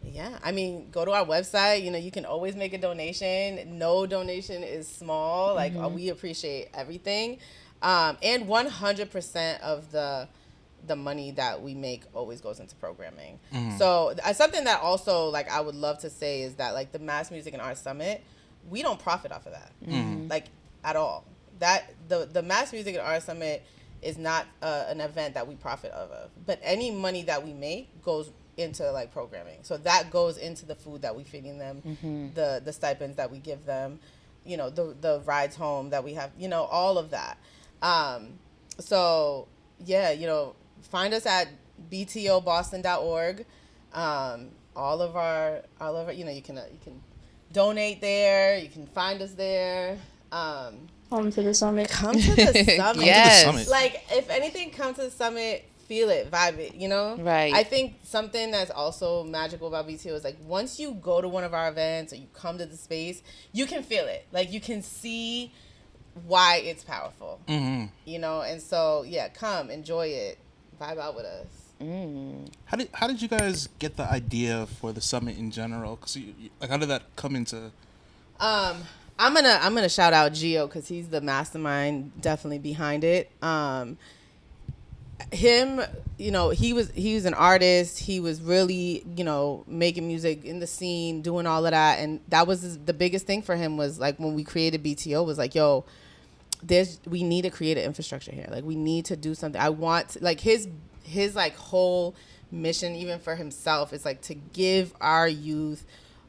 Yeah, I mean, go to our website. You know, you can always make a donation. No donation is small. Like, we appreciate everything. And 100% of the money that we make always goes into programming. So something that also, like, I would love to say is that, like, the Mass Music and Arts Summit, we don't profit off of that, like, at all. That the Mass Music and Arts Summit is not an event that we profit off of. But any money that we make goes into, like, programming. So that goes into the food that we feeding them, the stipends that we give them, you know, the rides home that we have, you know, all of that. So yeah, you know, find us at btoboston.org. All of our, you know, you can donate there. You can find us there. Come to the summit. Come to the summit. Yes. Like, if anything, come to the summit. Feel it, vibe it, you know? Right. I think something that's also magical about BTO is, like, once you go to one of our events or you come to the space, you can feel it. Like, you can see why it's powerful, you know? And so, yeah, come, enjoy it, vibe out with us. How did you guys get the idea for the summit in general? Because like, how did that come into? I'm gonna shout out Gio because he's the mastermind definitely behind it. Him, you know, he was an artist. He was really, you know, making music in the scene, doing all of that, and that was the biggest thing for him. Was like, when we created BTO, was like, yo, we need to create an infrastructure here. Like, we need to do something. I want, like, his like whole mission, even for himself, is like to give our youth,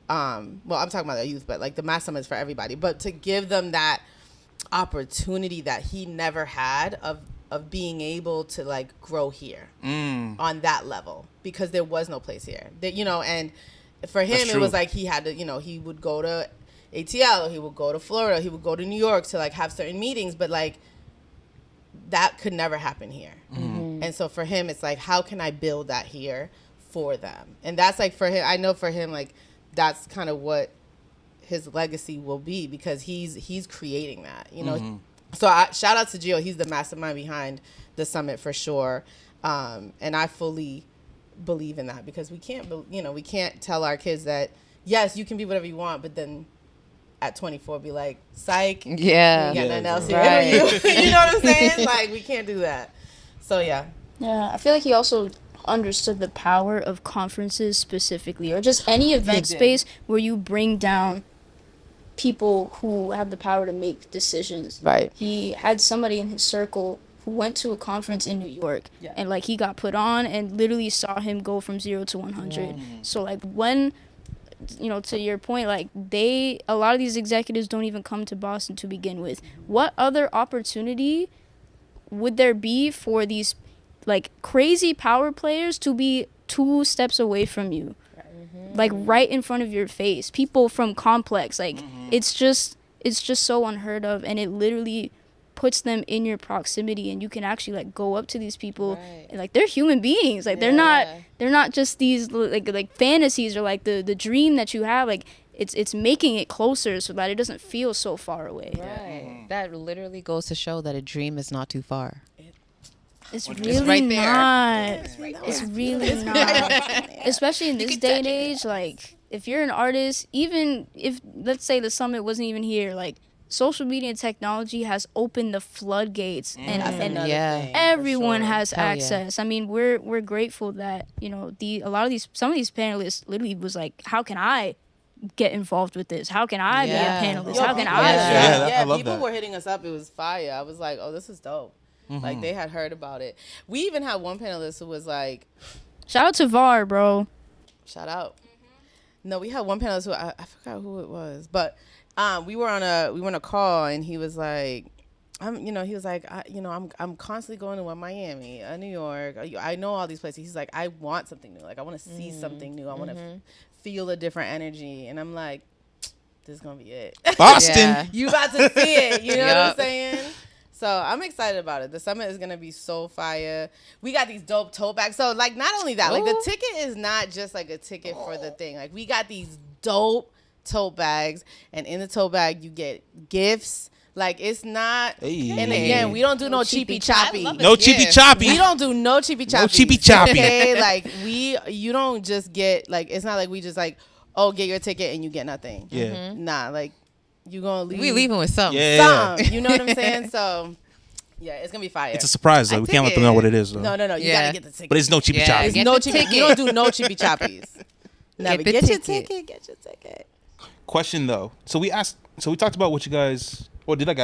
well, I'm talking about our youth, but like the Mass Summit is for everybody, but to give them that opportunity that he never had of being able to, like, grow here on that level, because there was no place here. That, you know, and for him it was like he had to, you know, he would go to ATL, or he would go to Florida, he would go to New York to, like, have certain meetings, but, like, that could never happen here. And so for him, it's like, how can I build that here for them? And that's, like, for him, I know for him, like, that's kind of what his legacy will be, because he's creating that, you know. So shout out to Gio. He's the mastermind behind the summit for sure. And I fully believe in that, because we can't tell our kids that, yes, you can be whatever you want, but then at 24 be like, psych, Yeah. you got nothing else here. Right. You know what I'm saying? Like, we can't do that. So yeah. Yeah, I feel like he also understood the power of conferences specifically, or just any event space where you bring down people who have the power to make decisions. Right. He had somebody in his circle who went to a conference in New York, and, like, he got put on and literally saw him go from 0 to 100. So, like, when, you know, to your point, like, a lot of these executives don't even come to Boston to begin with. What other opportunity would there be for these, like, crazy power players to be 2 steps away from you? Like, right in front of your face. People from Complex, like, it's just so unheard of, and it literally puts them in your proximity, and you can actually, like, go up to these people, and, like, they're human beings. Like, they're not just these, like fantasies, or, like, the dream that you have. Like, it's making it closer so that it doesn't feel so far away. Right. That literally goes to show that a dream is not too far. It's really right there. not. It's really not. Especially in this day and age, like, if you're an artist, even if, let's say, the summit wasn't even here, like, social media and technology has opened the floodgates, and everyone has access. I mean, we're grateful that, you know, some of these panelists literally was like, how can I get involved with this? How can I be a panelist? How can I? I love people that. were hitting us up. It was fire. I was like, oh, this is dope. Like, they had heard about it. We even had one panelist who was like, Shout out to VAR, bro. shout out. No, we had one panelist who I forgot who it was, but we were on a call, and he was like, I'm constantly going to Miami, New York. I know all these places. He's like, I want something new. Like, I want to see something new. I want to feel a different energy. And I'm like, this is gonna be it. Boston. You about to see it. You know what I'm saying? So I'm excited about it. The summit is gonna be so fire. We got these dope tote bags. So, like, not only that, like, the ticket is not just like a ticket for the thing. Like, we got these dope tote bags, and in the tote bag you get gifts, Like it's not. Hey. And again, we don't do no cheapy choppy. No cheapy choppy. We don't do no cheapy choppy. No cheapy choppy. Okay, like you don't just get like it's not like we just like get your ticket and you get nothing. Yeah. Nah, like you gonna leave. We leaving with something. Yeah. You know what I'm saying? So yeah, it's gonna be fire. It's a surprise though. We can't let them know what it is though. No. You Yeah. gotta get the ticket. But it's no cheapy choppy. It's Get no the cheapy. ticket. We don't do no cheapy choppies. Never the get your ticket. ticket. Get your ticket. Question though. So we talked about what you guys. Well, did I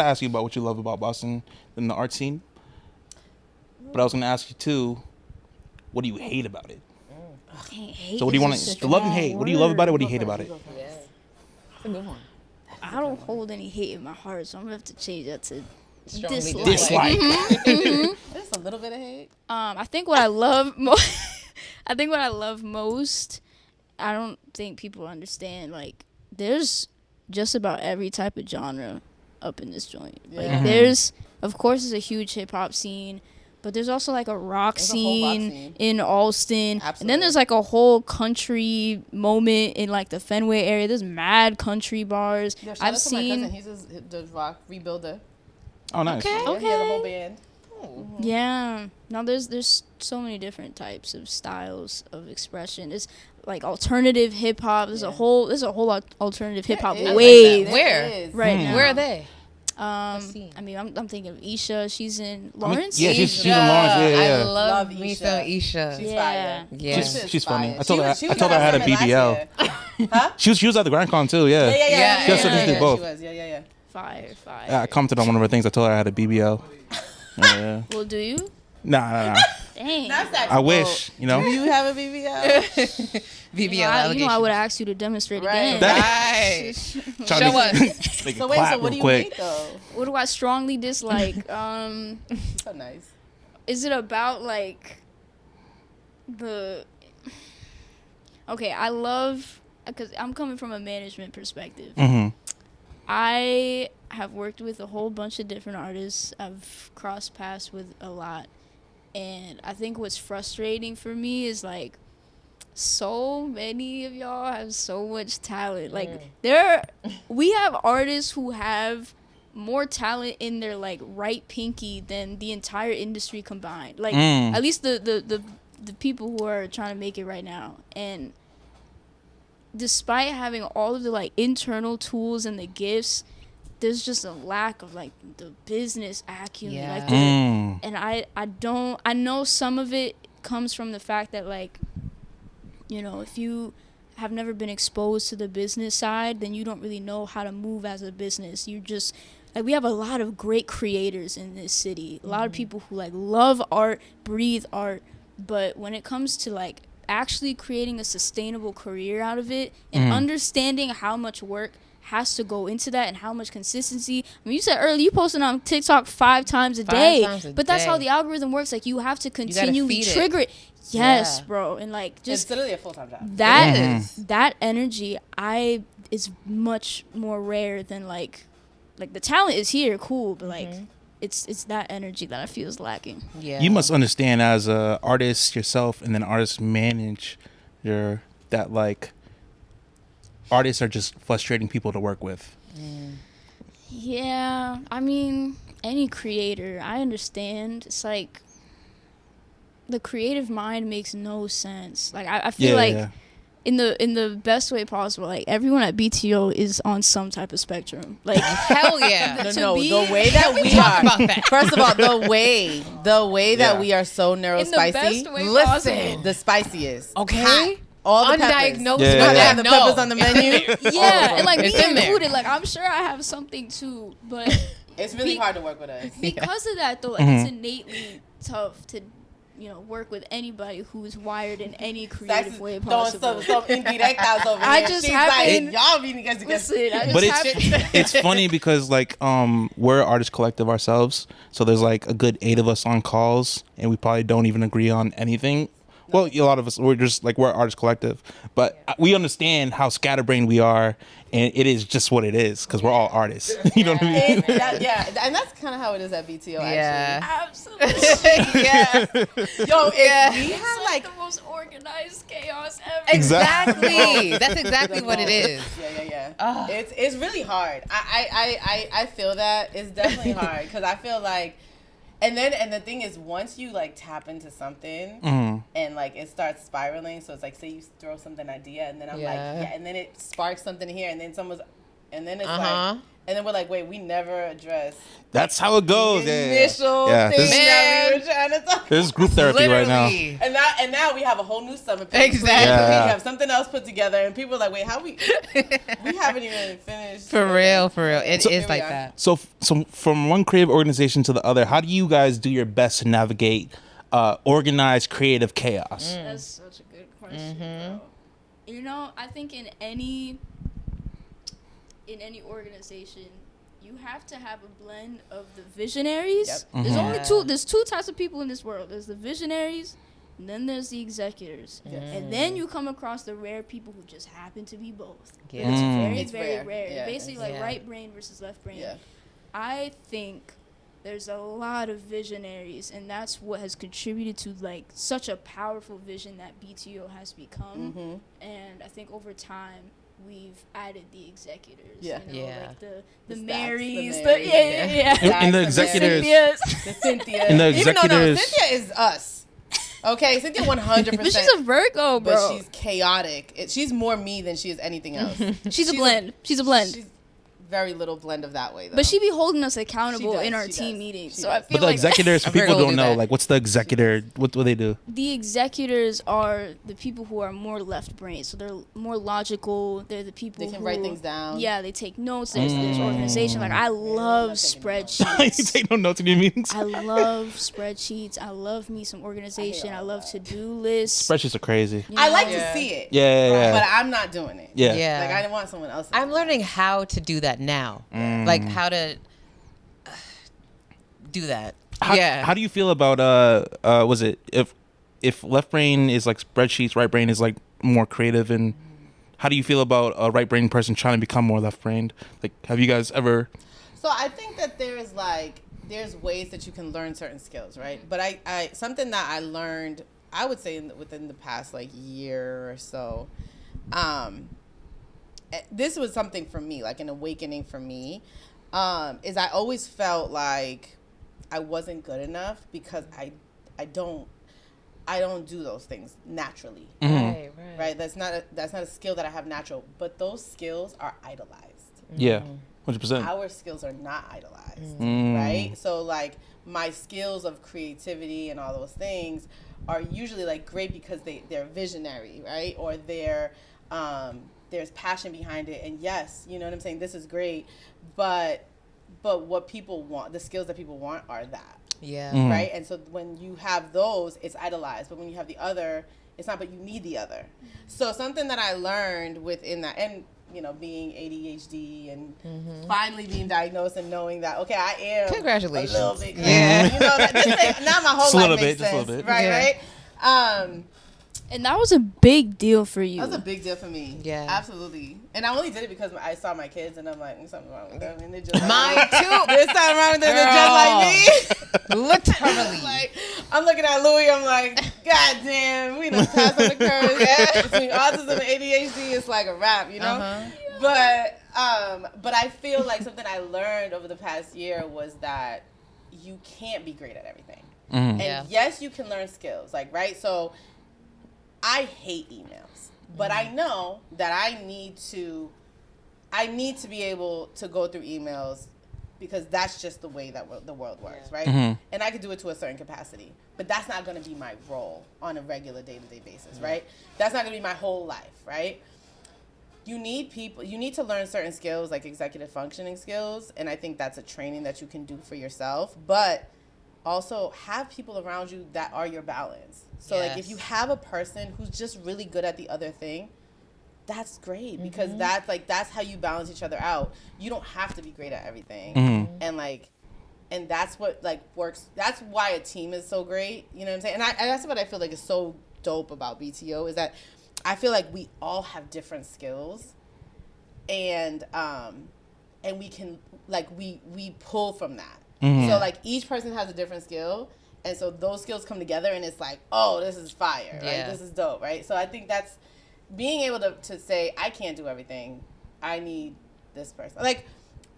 ask you about what you love about Boston and the art scene? But I was gonna ask you too. What do you hate about it? So what do you want to love and hate? What do you love about it? What do you hate about it? It's a good one. I don't hold any hate in my heart, so I'm gonna have to change that to Strongly dislike. Dislike. Just a little bit of hate. I think what I love most. I think what I love most. I don't think people understand. Like, there's just about every type of genre up in this joint. Like, Yeah. there's, of course, there's a huge hip hop scene, but there's also like a rock There's a whole rock scene scene. in Alston, and Absolutely. then there's like a whole country moment in like the Fenway area. There's mad country bars. Yeah, shout I've out to my cousin. seen. He's the rock rebuilder. Oh, nice. Okay. Yeah, he had a whole band. Yeah. No, there's so many different types of styles of expression. It's like alternative hip hop. There's a whole alternative hip hop it is. wave Where? It is. right now. Where are they? I mean, I'm thinking of Isha. She's in Lawrence. yeah, she's in Lawrence. Yeah, I yeah. love Love me Isha. some Isha. She's Yeah. fire. Yeah. She's funny. fire. I told her She I told her I had a summit last BBL. year. Huh? She was at the GrindCon too. Yeah. Yeah. Yeah. She also did both. She was. Yeah. Fire. I commented on one of her things. I told her I had a BBL. Yeah. Well, do you? Nah. Dang. That's that. I wish, you know. Do you have a BBL? BBL I would ask you to demonstrate Right. again. Right. Trying Show to us. make it So wait. clap So what do real you quick. hate though? What do I strongly dislike? So nice. Is it about like the? Okay, I love because I'm coming from a management perspective. Mm-hmm. I have worked with a whole bunch of different artists. I've crossed paths with a lot. And I think what's frustrating for me is like so many of y'all have so much talent. Like we have artists who have more talent in their like right pinky than the entire industry combined. Like at least the people who are trying to make it right now. And despite having all of the like internal tools and the gifts, there's just a lack of like the business acumen. Yeah. Like and I know some of it comes from the fact that like, you know, if you have never been exposed to the business side, then you don't really know how to move as a business. You just like, we have a lot of great creators in this city. A lot of people who like love art, breathe art, but when it comes to like actually creating a sustainable career out of it and understanding how much work has to go into that and how much consistency. I mean, you said earlier you posted on TikTok 5 times a day, but that's how the algorithm works. Like, you have to continually trigger it. Yes, bro. And like, just It's literally a full-time job. that energy is much more rare than like the talent is here, cool, but like it's that energy that I feel is lacking. Yeah. You must understand as a artist yourself, and then artist manager, that like artists are just frustrating people to work with. Yeah, I mean, any creator, I understand. It's like the creative mind makes no sense. Like I feel in the best way possible, like everyone at BTO is on some type of spectrum. Like Hell yeah. No, the way that we talk are. about that? First of all, the way that we are so narrow In the spicy. best way Listen. possible. The spiciest. Okay. Hot. All the peppers. Undiagnosed. Yeah. You Yeah. have the peppers on the menu. Yeah, and like me It's in there. included, like I'm sure I have something too, but It's really hard to work with us. because of that though, like it's innately tough to, you know, work with anybody who's wired in any creative way possible. Some indirectas over I here. just She's happen- like, y'all be together. Listen, I just But happen- it's funny because like we're an artist collective ourselves, so there's like a good 8 of us on calls, and we probably don't even agree on anything. Well, a lot of us, we're an artist collective, but we understand how scatterbrained we are, and it is just what it is because we're all artists. You know what I mean? And that's kind of how it is at BTO. Yeah. absolutely. Yeah. Actually. Yo, we It's have like like the most organized chaos ever. Exactly. That's exactly what it is. Yeah. Oh. It's really hard. I feel that it's definitely hard because I feel like, and the thing is, once you like tap into something and like it starts spiraling, so it's like, say you throw something idea, and then I'm like, and then it sparks something here, and then and then it's like. And then we're like, wait, we never addressed. That's how it goes. The initial thing that we were trying to talk. There's group therapy right now. And now we have a whole new summit. Exactly. Yeah. We have something else put together, and people are like, wait, how we haven't even finished. For real. It is like are. that. So from one creative organization to the other, how do you guys do your best to navigate organized creative chaos? That's such a good question, bro. You know, I think in any organization, you have to have a blend of the visionaries. Yep. There's two types of people in this world. There's the visionaries, and then there's the executors. And then you come across the rare people who just happen to be both. Yeah. It's very rare. Yeah, Basically like right brain versus left brain. Yeah. I think there's a lot of visionaries, and that's what has contributed to like such a powerful vision that BTO has become. And I think over time we've added the executors. Yeah. Like the Stacks, Marys. the Marys. In the executors, The Cynthia. In the Even though executors- Cynthia is us. Okay, Cynthia 100%. But she's a Virgo, bro. But she's chaotic. She's more me than she is anything else. She's a blend. She's a blend. She's very little blend of that way, though. But she be holding us accountable in our she team does. meetings. She So I does. feel but the like executors, A people Virgo will don't do know. that. Like, what's the executor? What do they do? the executors are the people who are more left brain. So they're more logical. They're the people They can who write things down. Yeah, they take notes. There's organization. Like I love not taking notes. You spreadsheets. take no notes in your meetings. I love spreadsheets. I love me some organization. I all love that. to-do lists. Spreadsheets are crazy. You I like know? to see it. Yeah. But I'm not doing it. Yeah. Yeah. Like, I didn't want someone else to I'm do it. learning how to do that now. Like how to do that. How do you feel about was it if left brain is like spreadsheets, right brain is like more creative, and how do you feel about a right brain person trying to become more left brained? Like, have you guys ever? So I think that there's ways that you can learn certain skills, right? But I something that I learned, I would say within the past like year or so, this was something for me, like an awakening for me, is I always felt like I wasn't good enough because I don't do those things naturally. Right? That's not a skill that I have natural, but those skills are idolized. Yeah, 100%. Our skills are not idolized, right? So like my skills of creativity and all those things are usually like great because they're visionary, right? Or there's passion behind it, and yes, you know what I'm saying, this is great, but what people want, the skills that people want are that. Yeah. Right? And so when you have those, it's idolized. But when you have the other, it's not, but you need the other. So something that I learned within that, and, you know, being ADHD and finally being diagnosed and knowing that, okay, I am Congratulations. a little bit. Yeah. You know, now my whole Just a life little makes bit, just a sense. little bit. Right, Yeah. right? And that was a big deal for you. That was a big deal for me. Yeah. Absolutely. And I only did it because I saw my kids and I'm like, there's something wrong with them. And they're just like, Mine too. there's something wrong with them. They're just like me. Literally. Like, I'm looking at Louis, I'm like, God damn, we done passed on the curve. Between autism and ADHD, it's like a wrap, you know? But I feel like something I learned over the past year was that you can't be great at everything. And yes, you can learn skills, like, right? So I hate emails, but I know that I need to be able to go through emails because that's just the way that the world works, right? And I could do it to a certain capacity, but that's not going to be my role on a regular day-to-day basis, right? That's not going to be my whole life, right? You need to learn certain skills, like executive functioning skills, and I think that's a training that you can do for yourself, but also have people around you that are your balance. So like if you have a person who's just really good at the other thing, that's great because that's how you balance each other out. You don't have to be great at everything. And that's what like works. That's why a team is so great. You know what I'm saying? And that's what I feel like is so dope about BTO is that I feel like we all have different skills and we can like we pull from that. So like each person has a different skill And so those skills come together, and it's like, oh, this is fire, right? Yeah. This is dope, right? So I think that's being able to say, I can't do everything. I need this person. Like,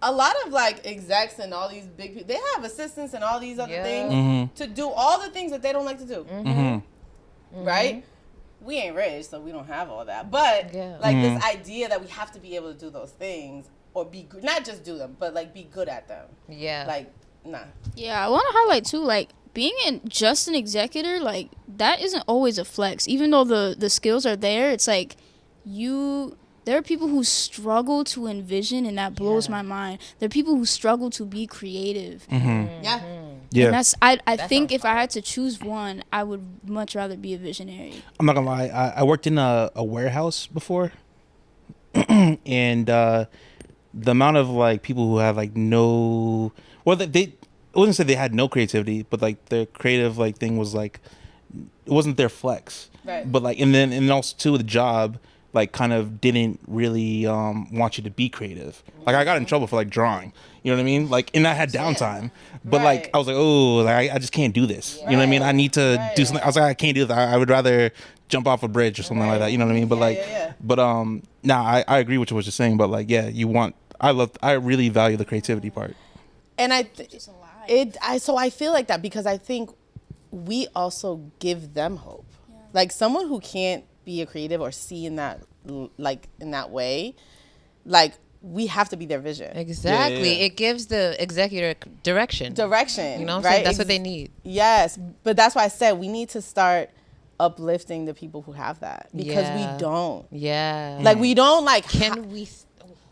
a lot of, like, execs and all these big people, they have assistants and all these other things to do all the things that they don't like to do, right? We ain't rich, so we don't have all that. But, like, this idea that we have to be able to do those things or be, not just do them, but, like, be good at them. Yeah. Like, nah. Yeah, I want to highlight, too, like, being just an executor, like, that isn't always a flex. Even though the skills are there, it's like there are people who struggle to envision, and that blows my mind. There are people who struggle to be creative. Yeah. And that's I think if I had to choose one, I would much rather be a visionary. I'm not gonna lie. I worked in a warehouse before, and the amount of like people who have like no, well, they I wouldn't say they had no creativity, but like their creative like thing was like it wasn't their flex. Right. But like and also too the job like kind of didn't really want you to be creative. Like I got in trouble for like drawing. You know what I mean? Like, and I had downtime, but like I was like, oh, like, I just can't do this. You know what I mean? I need to do something. I was like, I can't do that. I would rather jump off a bridge or something like that. You know what I mean? But but I agree with what you're saying. But like, yeah, I really value the creativity part. And so I feel like that because I think we also give them hope. Like someone who can't be a creative or see in that like in that way, like we have to be their vision. Exactly. It gives the executor direction. You know what I'm saying? That's what they need. Yes. But that's why I said we need to start uplifting the people who have that because we don't. Yeah. Like we don't like. Can we?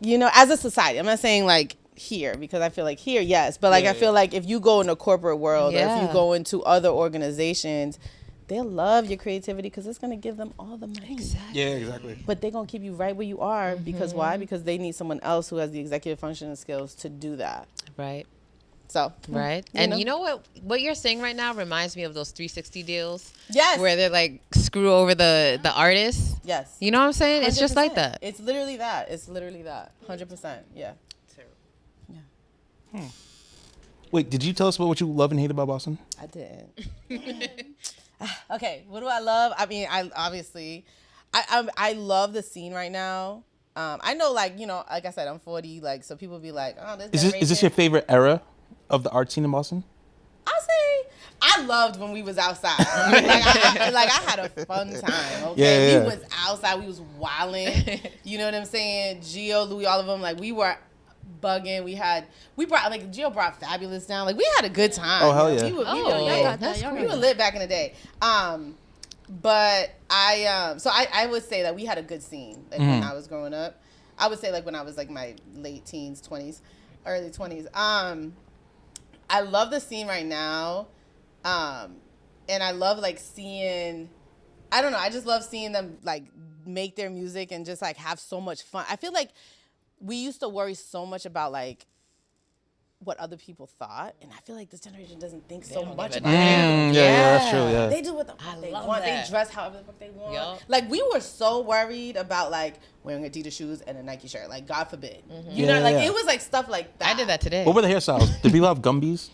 You know, as a society, I'm not saying like here because I feel like here, yes. But like I feel like if you go in the corporate world or if you go into other organizations, they'll love your creativity because it's going to give them all the money. Exactly. Yeah, exactly. But they're going to keep you right where you are because why? Because they need someone else who has the executive function and skills to do that. Right. So. Right. And you know what you're saying right now reminds me of those 360 deals. Yes. Where they're like screw over the artist. Yes. You know what I'm saying? 100%. It's just like that. It's literally that. 100%. Yeah. Yeah. Wait, did you tell us about what you love and hate about Boston? I didn't. Okay, what do I love? I mean, I love the scene right now. I know, like, you know, like I said, I'm 40, like, so people be like, oh, this Is this your favorite era of the art scene in Boston? I'll say I loved when we was outside. I had a fun time. Okay, we was outside, we was wilding. You know what I'm saying? Gio, Louis, all of them, like we were bugging. Gio brought Fabulous down. Like we had a good time. Oh hell yeah! We were lit back in the day. But I would say that we had a good scene when I was growing up. I would say like when I was like my late teens, 20s, early 20s. I love the scene right now. And I love like seeing, I don't know, I just love seeing them like make their music and just like have so much fun. I feel like we used to worry so much about like what other people thought, and I feel like this generation doesn't think so much about it. Yeah, that's true. Yeah, they do what the fuck they want. That. They dress however the fuck they want. Yep. Like we were so worried about like wearing Adidas shoes and a Nike shirt. Like God forbid, you know, like it was like stuff like that. I did that today. What were the hairstyles? Did people have Gumbies?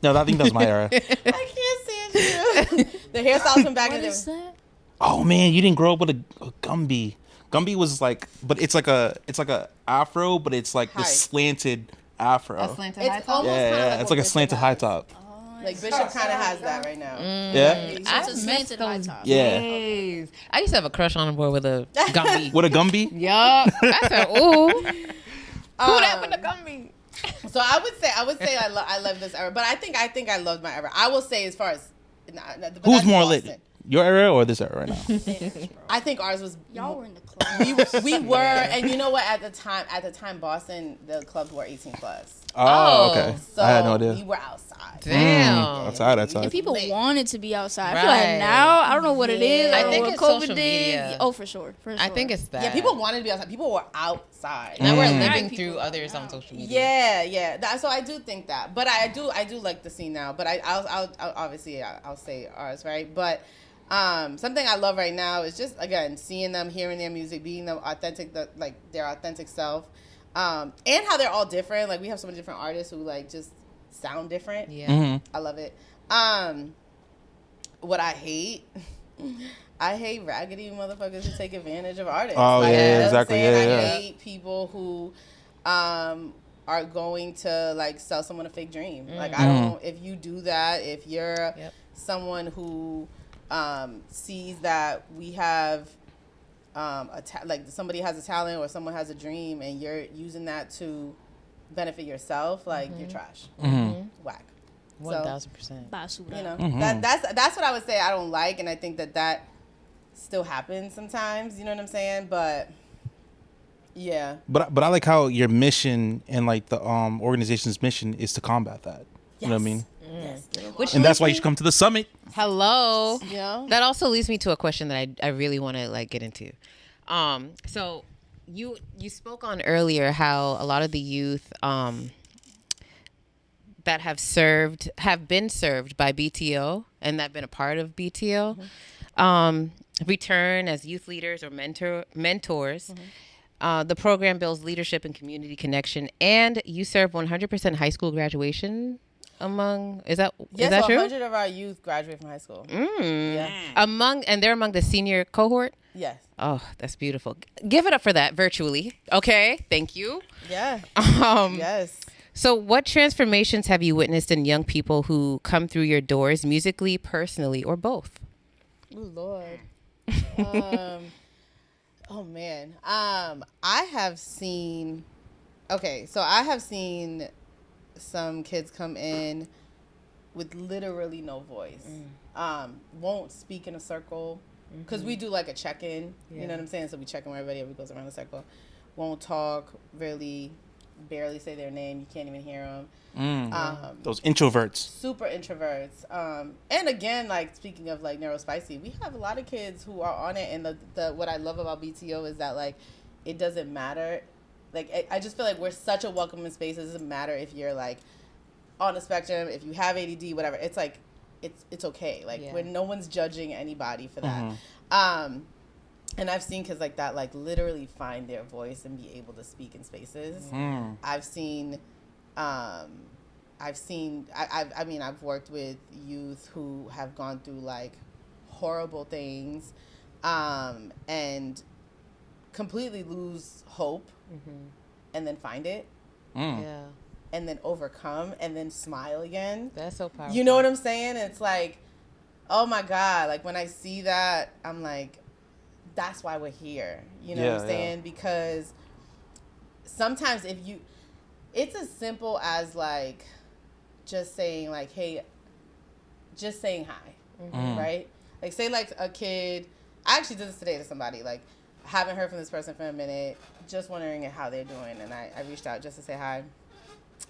No, I think that was my era. I can't stand you. The hairstyles from back in the day. What is that? Oh man, you didn't grow up with a Gumby. Gumby was like, but it's like a afro, but it's like the slanted afro. It's almost kind of it's like a slanted high top. Like Bishop kind of has that right now. Yeah. It's a slanted high top. Yeah. Days. I used to have a crush on a boy with a Gumby. With a Gumby? Yup. I said, ooh. Who that with a Gumby? So I would say I love this era, but I think I loved my era. I will say as far as who's more lit, your era or this era right now? I think ours was. Y'all were in the club. We were, and you know what? At the time, Boston, the clubs were 18 plus. Oh, okay. So I had no idea. We were outside. Damn. Outside. And people wanted to be outside. Right. I feel like now, I don't know what it is. I think what it's COVID social did. media. Oh, for sure. I think it's that. Yeah, people wanted to be outside. People were outside. Now we're Right. living People through are others now. on social media. Yeah. So I do think that, but I do like the scene now. But I'll obviously I'll say ours, right? But something I love right now is just again seeing them, hearing their music, being them authentic, their authentic self, and how they're all different. Like we have so many different artists who like just sound different. Yeah. I love it. What I hate. I hate raggedy motherfuckers who take advantage of artists. Oh, like, yeah, you know exactly. What I'm saying? Yeah, I yeah. hate people who are going to like sell someone a fake dream. Like I don't. If you do that, if you're someone who sees that we have like somebody has a talent or someone has a dream, and you're using that to benefit yourself, like you're trash, whack. 1,000%. Basura. You know, that's what I would say I don't like, and I think that still happens sometimes. You know what I'm saying? But yeah. But I like how your mission and like the organization's mission is to combat that. You know what I mean? Yes. And that's why you should come to the summit. Hello. Yeah. That also leads me to a question that I really want to like get into. So you spoke on earlier how a lot of the youth that have been served by BTO and that have been a part of BTO return as youth leaders or mentors. The program builds leadership and community connection, and you serve 100% high school graduation is that Yes, true? 100 of our youth graduate from high school. Yeah. They're among the senior cohort. Yes. Oh, that's beautiful. Give it up for that virtually. Okay, thank you. Yeah. Yes. So what transformations have you witnessed in young people who come through your doors, musically, personally, or both? Oh Lord. Oh man. I have seen some kids come in with literally no voice. Won't speak in a circle. Because we do like a check-in, you know what I'm saying? So we check in with everybody goes around the circle. Won't talk, really, barely say their name. You can't even hear them. Those introverts. Super introverts. And again, like speaking of like neurospicy, we have a lot of kids who are on it. And the what I love about BTO is that like it doesn't matter. Like I just feel like we're such a welcoming space. It doesn't matter if you're like on the spectrum, if you have ADD, whatever. It's like it's okay. Like when no one's judging anybody for that. And I've seen kids like that, like literally find their voice and be able to speak in spaces. I've worked with youth who have gone through like horrible things, and completely lose hope, and then find it. Yeah. And then overcome and then smile again. That's so powerful. You know what I'm saying? It's like, oh my God. Like when I see that, I'm like, that's why we're here. You know what I'm saying? Because sometimes it's as simple as like just saying like, hey, just saying hi, right? Like say like a kid, I actually did this today to somebody, like haven't heard from this person for a minute, just wondering how they're doing. And I reached out just to say hi.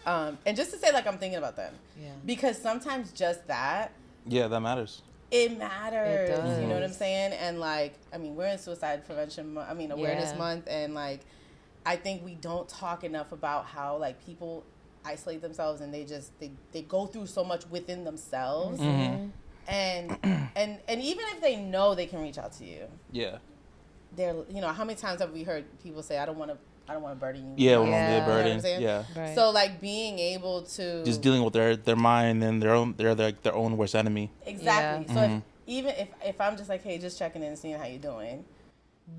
And just to say, like, I'm thinking about them. Yeah. Because sometimes just that. Yeah, that matters. It matters. It does. You know what I'm saying? And, like, I mean, we're in suicide prevention, awareness month. And, like, I think we don't talk enough about how, like, people isolate themselves and they go through so much within themselves. And even if they know they can reach out to you. Yeah. They're, how many times have we heard people say, I don't want to burden you. Yeah, when they're burden. You know what I'm saying? Yeah. Right. So like being able to just dealing with their mind and they're like their own worst enemy. Exactly. Yeah. So if I'm just like, hey, just checking in and seeing how you're doing,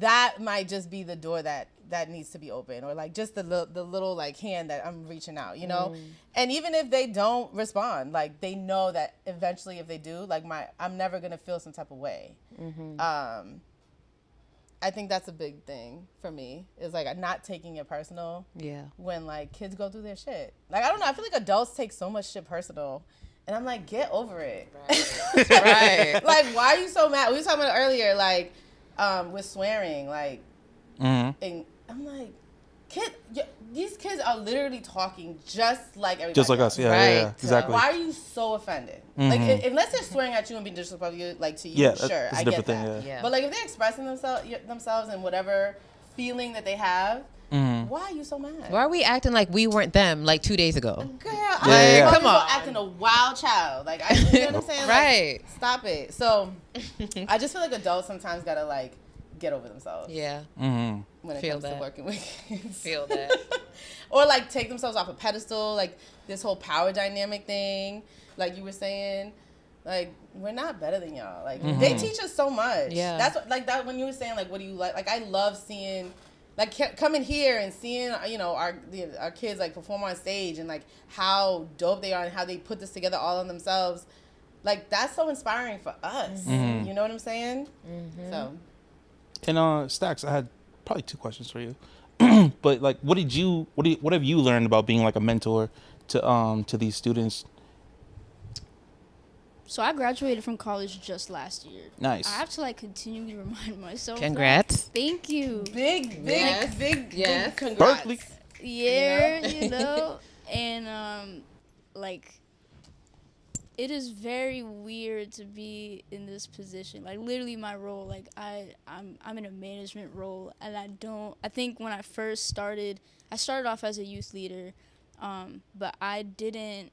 that might just be the door that needs to be open, or like just the little like hand that I'm reaching out, And even if they don't respond, like they know that eventually if they do, like I'm never gonna feel some type of way. I think that's a big thing for me, is like not taking it personal. Yeah. When like kids go through their shit. Like, I don't know. I feel like adults take so much shit personal. And I'm like, get over it. Right. Right. Like, why are you so mad? We were talking about it earlier, like, with swearing. Like, and I'm like, these kids are literally talking just like everybody just like else. us. Yeah, right. Yeah, exactly. So why are you so offended? Like, unless they're swearing at you and being disrespectful, like to you, sure, that's I a get different that. thing, But like, if they're expressing themselves and whatever feeling that they have, why are you so mad? Why are we acting like we weren't them like 2 days ago? Girl, come on, acting a wild child. Like, you know what I'm saying? Right. Like, stop it. So, I just feel like adults sometimes gotta like get over themselves. Yeah. When it comes to working with kids. Feel that. Or like take themselves off a pedestal, like this whole power dynamic thing, like you were saying. Like, we're not better than y'all. Like, they teach us so much. Yeah. That's what, like, that when you were saying, like, what do you like? Like, I love seeing, like, coming here and seeing, you know, our kids, like, perform on stage and, like, how dope they are and how they put this together all on themselves. Like, that's so inspiring for us. You know what I'm saying? So. And, Stacks, I had probably 2 questions for you. But, like, what have you learned about being, like, a mentor to these students? So I graduated from college just last year. Nice. I have to like continually remind myself. Congrats. Thank you. Big congrats. Berkeley. Yeah, you know, and like, it is very weird to be in this position. Like, literally my role, like, I'm in a management role, and I think when I first started, I started off as a youth leader, but I didn't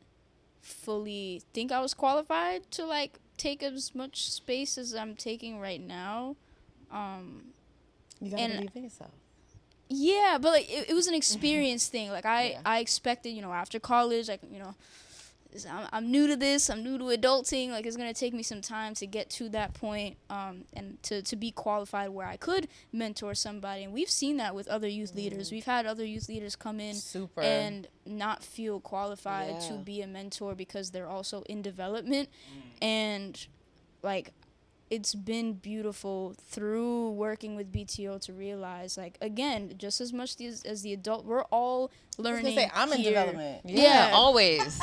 fully think I was qualified to, like, take as much space as I'm taking right now. You gotta believe in yourself. Yeah, but, like, it was an experience thing. Like, I expected, you know, after college, like, you know, I'm new to this. I'm new to adulting. Like, it's going to take me some time to get to that point, and to be qualified where I could mentor somebody. And we've seen that with other youth leaders. We've had other youth leaders come in and not feel qualified to be a mentor because they're also in development. And, like, it's been beautiful through working with BTO to realize, like, again, just as much as the adult, we're all learning. I was gonna say, I'm in development. Yeah, always.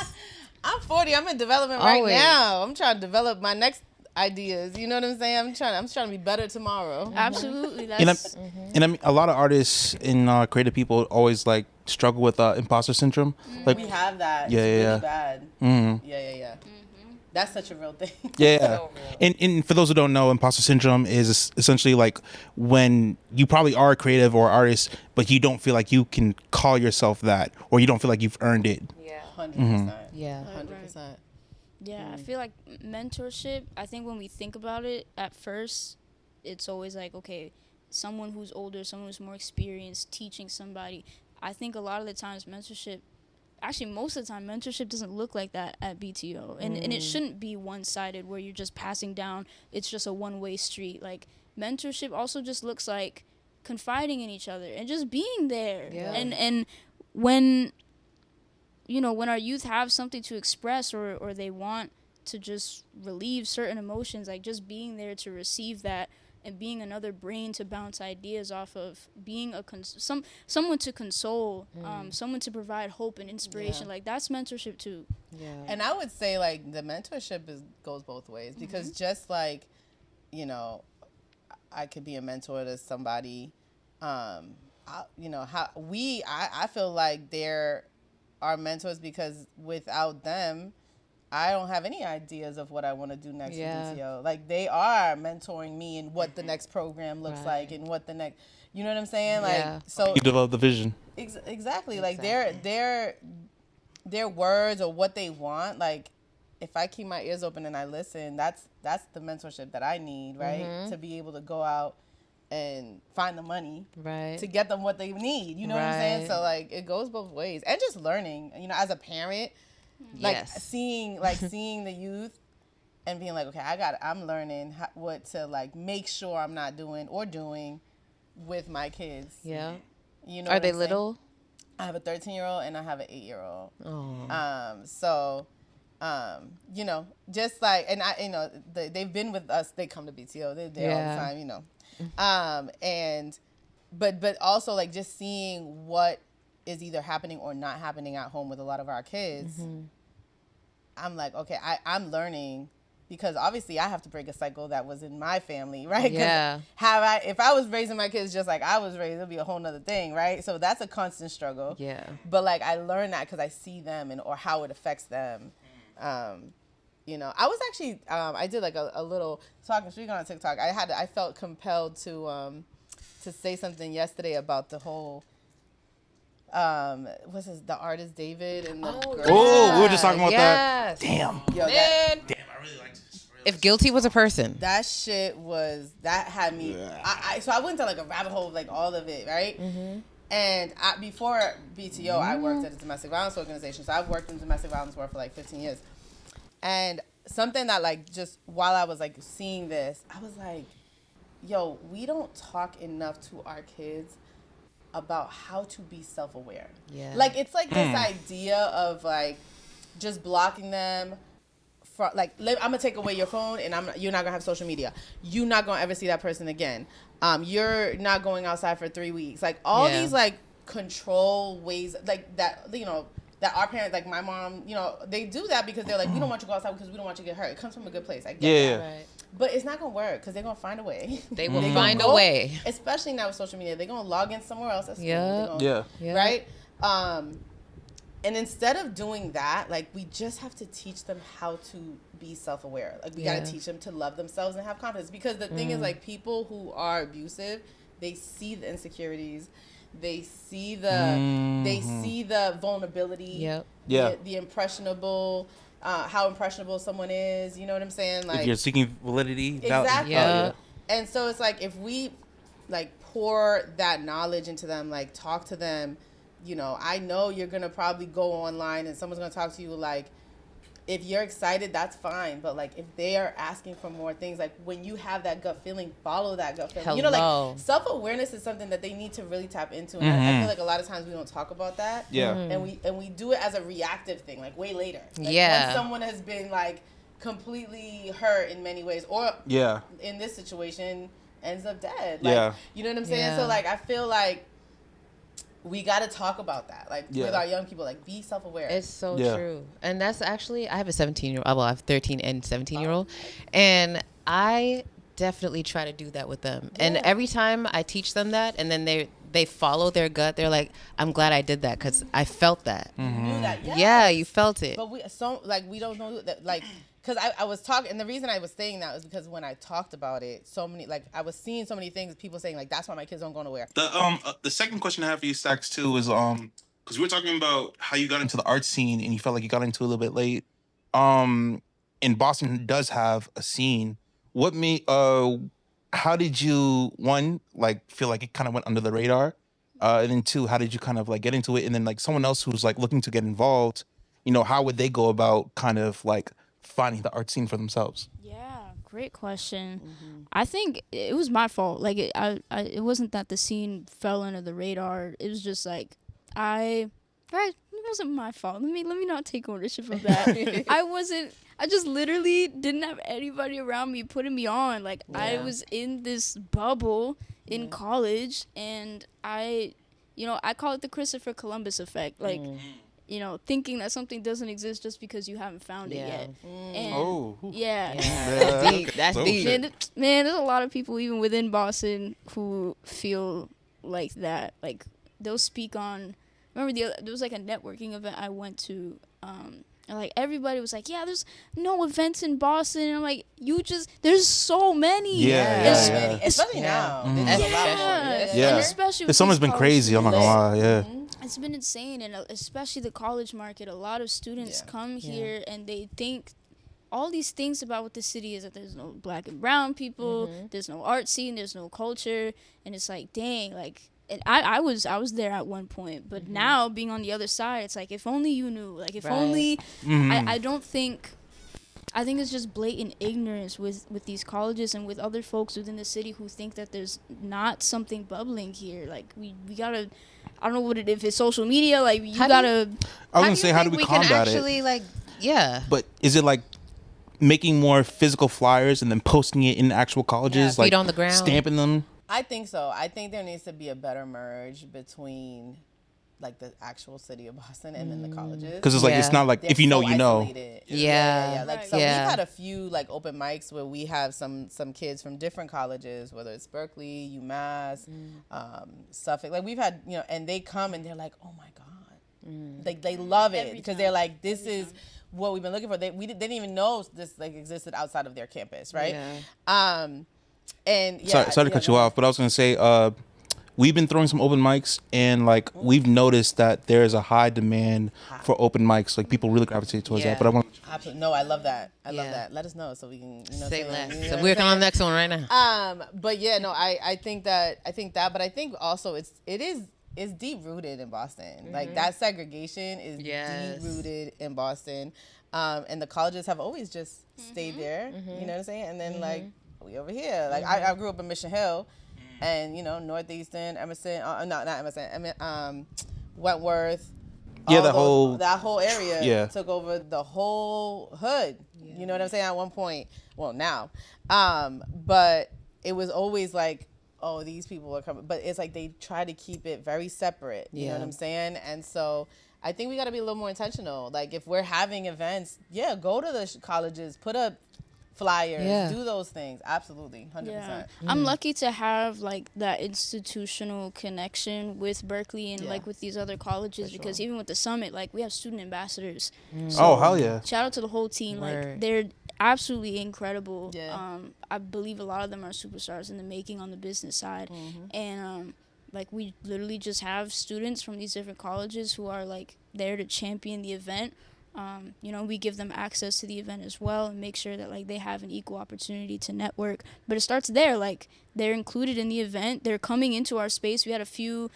I'm 40. I'm in development right now. I'm trying to develop my next ideas. You know what I'm saying? I'm trying to be better tomorrow. Absolutely. That's and I mean, a lot of artists and creative people always like struggle with imposter syndrome. Like, we have that. Yeah, it's yeah, really bad. Yeah. That's such a real thing. Yeah. And for those who don't know, imposter syndrome is essentially like when you probably are a creative or artist, but you don't feel like you can call yourself that, or you don't feel like you've earned it. Yeah. 100%. Yeah. 100%. Yeah, I feel like mentorship, I think when we think about it, at first, it's always like, okay, someone who's older, someone who's more experienced, teaching somebody. I think a lot of the times mentorship, actually most of the time, mentorship doesn't look like that at BTO. And it shouldn't be one-sided where you're just passing down, it's just a one-way street. Like, mentorship also just looks like confiding in each other and just being there. Yeah. And when, you know, when our youth have something to express or they want to just relieve certain emotions, like, just being there to receive that and being another brain to bounce ideas off of, being someone to console, someone to provide hope and inspiration. Like, that's mentorship too. Yeah. And I would say, like, the mentorship goes both ways, because just like, you know, I could be a mentor to somebody, I feel like they're our mentors, because without them, I don't have any ideas of what I want to do next with BTO. Like, they are mentoring me in what the next program looks like and what the next, you know what I'm saying? Like, so you develop the vision. Exactly. Like, their words or what they want, like, if I keep my ears open and I listen, that's the mentorship that I need, right? To be able to go out and find the money to get them what they need. You know what I'm saying? So, like, it goes both ways. And just learning, you know, as a parent, like, seeing the youth and being like, okay, I'm learning what to, like, make sure I'm not doing with my kids. Yeah. You know, Are they little? I have a 13-year-old and I have an 8-year-old. You know, just like, and I, you know, they've been with us. They come to BTO. They're there all the time, you know. But also, like, just seeing what is either happening or not happening at home with a lot of our kids. I'm like, okay, I'm learning, because obviously I have to break a cycle that was in my family, right? Yeah. If I was raising my kids just like I was raised, it'd be a whole nother thing, right? So that's a constant struggle. Yeah. But, like, I learned that because I see them or how it affects them. You know, I was actually, I did like a little talking streak on TikTok. I felt compelled to say something yesterday about the whole, the artist David and the girl. Oh, we were just talking about that. Damn. Yo, Man. I really liked it. If guilty was a person. that shit had me, so I went to, like, a rabbit hole of, like, all of it, right? And before BTO, I worked at a domestic violence organization. So I've worked in domestic violence work for like 15 years. And something that like just while I was like seeing this, I was like, yo, we don't talk enough to our kids about how to be self-aware. Yeah. Like it's like this idea of like just blocking them from like I'm gonna take away your phone and you're not gonna have social media. You're not gonna ever see that person again. You're not going outside for 3 weeks. Like all these like control ways like that, you know, that our parents, like my mom, you know, they do that because they're like, we don't want you to go outside because we don't want you to get hurt. It comes from a good place. I get that. Right. But it's not gonna work because they're gonna find a way. They will find a way. Especially now with social media, they're gonna log in somewhere else. At school. Yeah. Right. And instead of doing that, like we just have to teach them how to be self-aware. Like we gotta teach them to love themselves and have confidence. Because the thing is, like people who are abusive, they see the insecurities, they see the vulnerability, the impressionable. How impressionable someone is, you know what I'm saying? Like if you're seeking validity, exactly. And so it's like if we like pour that knowledge into them, like talk to them, you know, I know you're gonna probably go online and someone's gonna talk to you like, if you're excited, that's fine. But like if they are asking for more things, like when you have that gut feeling, follow that gut feeling. You know, like self-awareness is something that they need to really tap into. And I feel like a lot of times we don't talk about that. Yeah. And we do it as a reactive thing, like way later. Like when someone has been like completely hurt in many ways, or in this situation ends up dead. Like, you know what I'm saying? So like I feel like we got to talk about that, like with our young people, like be self-aware. It's so true. And that's actually, I have a 17-year-old, well, I have 13 and 17-year-old, and I definitely try to do that with them. And every time I teach them that, and then they follow their gut, they're like, I'm glad I did that because I felt that. You knew that, Yeah, you felt it. But we don't know that, like, because I was talking, and the reason I was saying that was because when I talked about it, so many, like, I was seeing so many things, people saying, like, that's why my kids don't go nowhere. The second question I have for you, Stacks, too, is because we were talking about how you got into the art scene and you felt like you got into it a little bit late. And Boston does have a scene. What made how did you, one, like, feel like it kind of went under the radar? And then two, how did you kind of like get into it? And then like someone else who's like looking to get involved, you know, how would they go about kind of like finding the art scene for themselves? Yeah, great question. I think it was my fault. Like it wasn't that the scene fell under the radar. It was just like it wasn't my fault. Let me not take ownership of that. I just literally didn't have anybody around me putting me on. Like I was in this bubble in college, and I call it the Christopher Columbus effect. Like you know, thinking that something doesn't exist just because you haven't found it yet. And That's deep. That's deep. Man, there's a lot of people even within Boston who feel like that. Like they'll speak on. Remember there was like a networking event I went to. And like everybody was like, yeah, there's no events in Boston. And I'm like, there's so many. Especially now. And especially this summer's been crazy. I'm not gonna lie. It's been insane, and especially the college market. A lot of students come here and they think all these things about what the city is, that there's no black and brown people, there's no art scene, there's no culture, and it's like, dang, like. And I was there at one point, but now being on the other side, it's like, if only you knew, like if only. I think it's just blatant ignorance with these colleges and with other folks within the city who think that there's not something bubbling here. Like we gotta, I don't know what if it's social media, like you gotta. I was gonna say, how do we combat actually, it? Like, but is it like making more physical flyers and then posting it in actual colleges, like feet on the ground, stamping them? I think so. I think there needs to be a better merge between like the actual city of Boston and then the colleges. Because it's like, it's not like, if you know, you know. Yeah. Like, so we've had a few like open mics where we have some kids from different colleges, whether it's Berkeley, UMass, Suffolk. Like we've had, you know, and they come and they're like, oh my God. Like they love it because they're like, this is what we've been looking for. They didn't even know this like existed outside of their campus, right? And sorry to cut you off, but I was gonna say, we've been throwing some open mics, and like we've noticed that there is a high demand for open mics. Like people really gravitate towards that. But I want. No, I love that. I love that. Let us know so we can say less. So we're working on the next one right now. But yeah, no, I think that, but I think also it is it's deep rooted in Boston. Like that segregation is deep rooted in Boston. And the colleges have always just stayed there. You know what I'm saying? And then like we over here. Like I grew up in Mission Hill, and you know Northeastern, Emerson, not Emerson, Wentworth. Yeah, that whole area Yeah. took over the whole hood. You know what I'm saying? At one point, well now, but it was always like, oh, these people are coming, but it's like they try to keep it very separate. You know what I'm saying? And so I think we got to be a little more intentional. Like if we're having events, go to the colleges, put up flyers, do those things. Absolutely, 100%. Yeah. I'm lucky to have like that institutional connection with Berkeley and like with these other colleges because even with the summit, like we have student ambassadors. So Oh, hell yeah. shout out to the whole team. Like they're absolutely incredible. I believe a lot of them are superstars in the making on the business side. And like we literally just have students from these different colleges who are like there to champion the event. You know, we give them access to the event as well and make sure that like they have an equal opportunity to network. But it starts there. Like they're included in the event. They're coming into our space. We had a few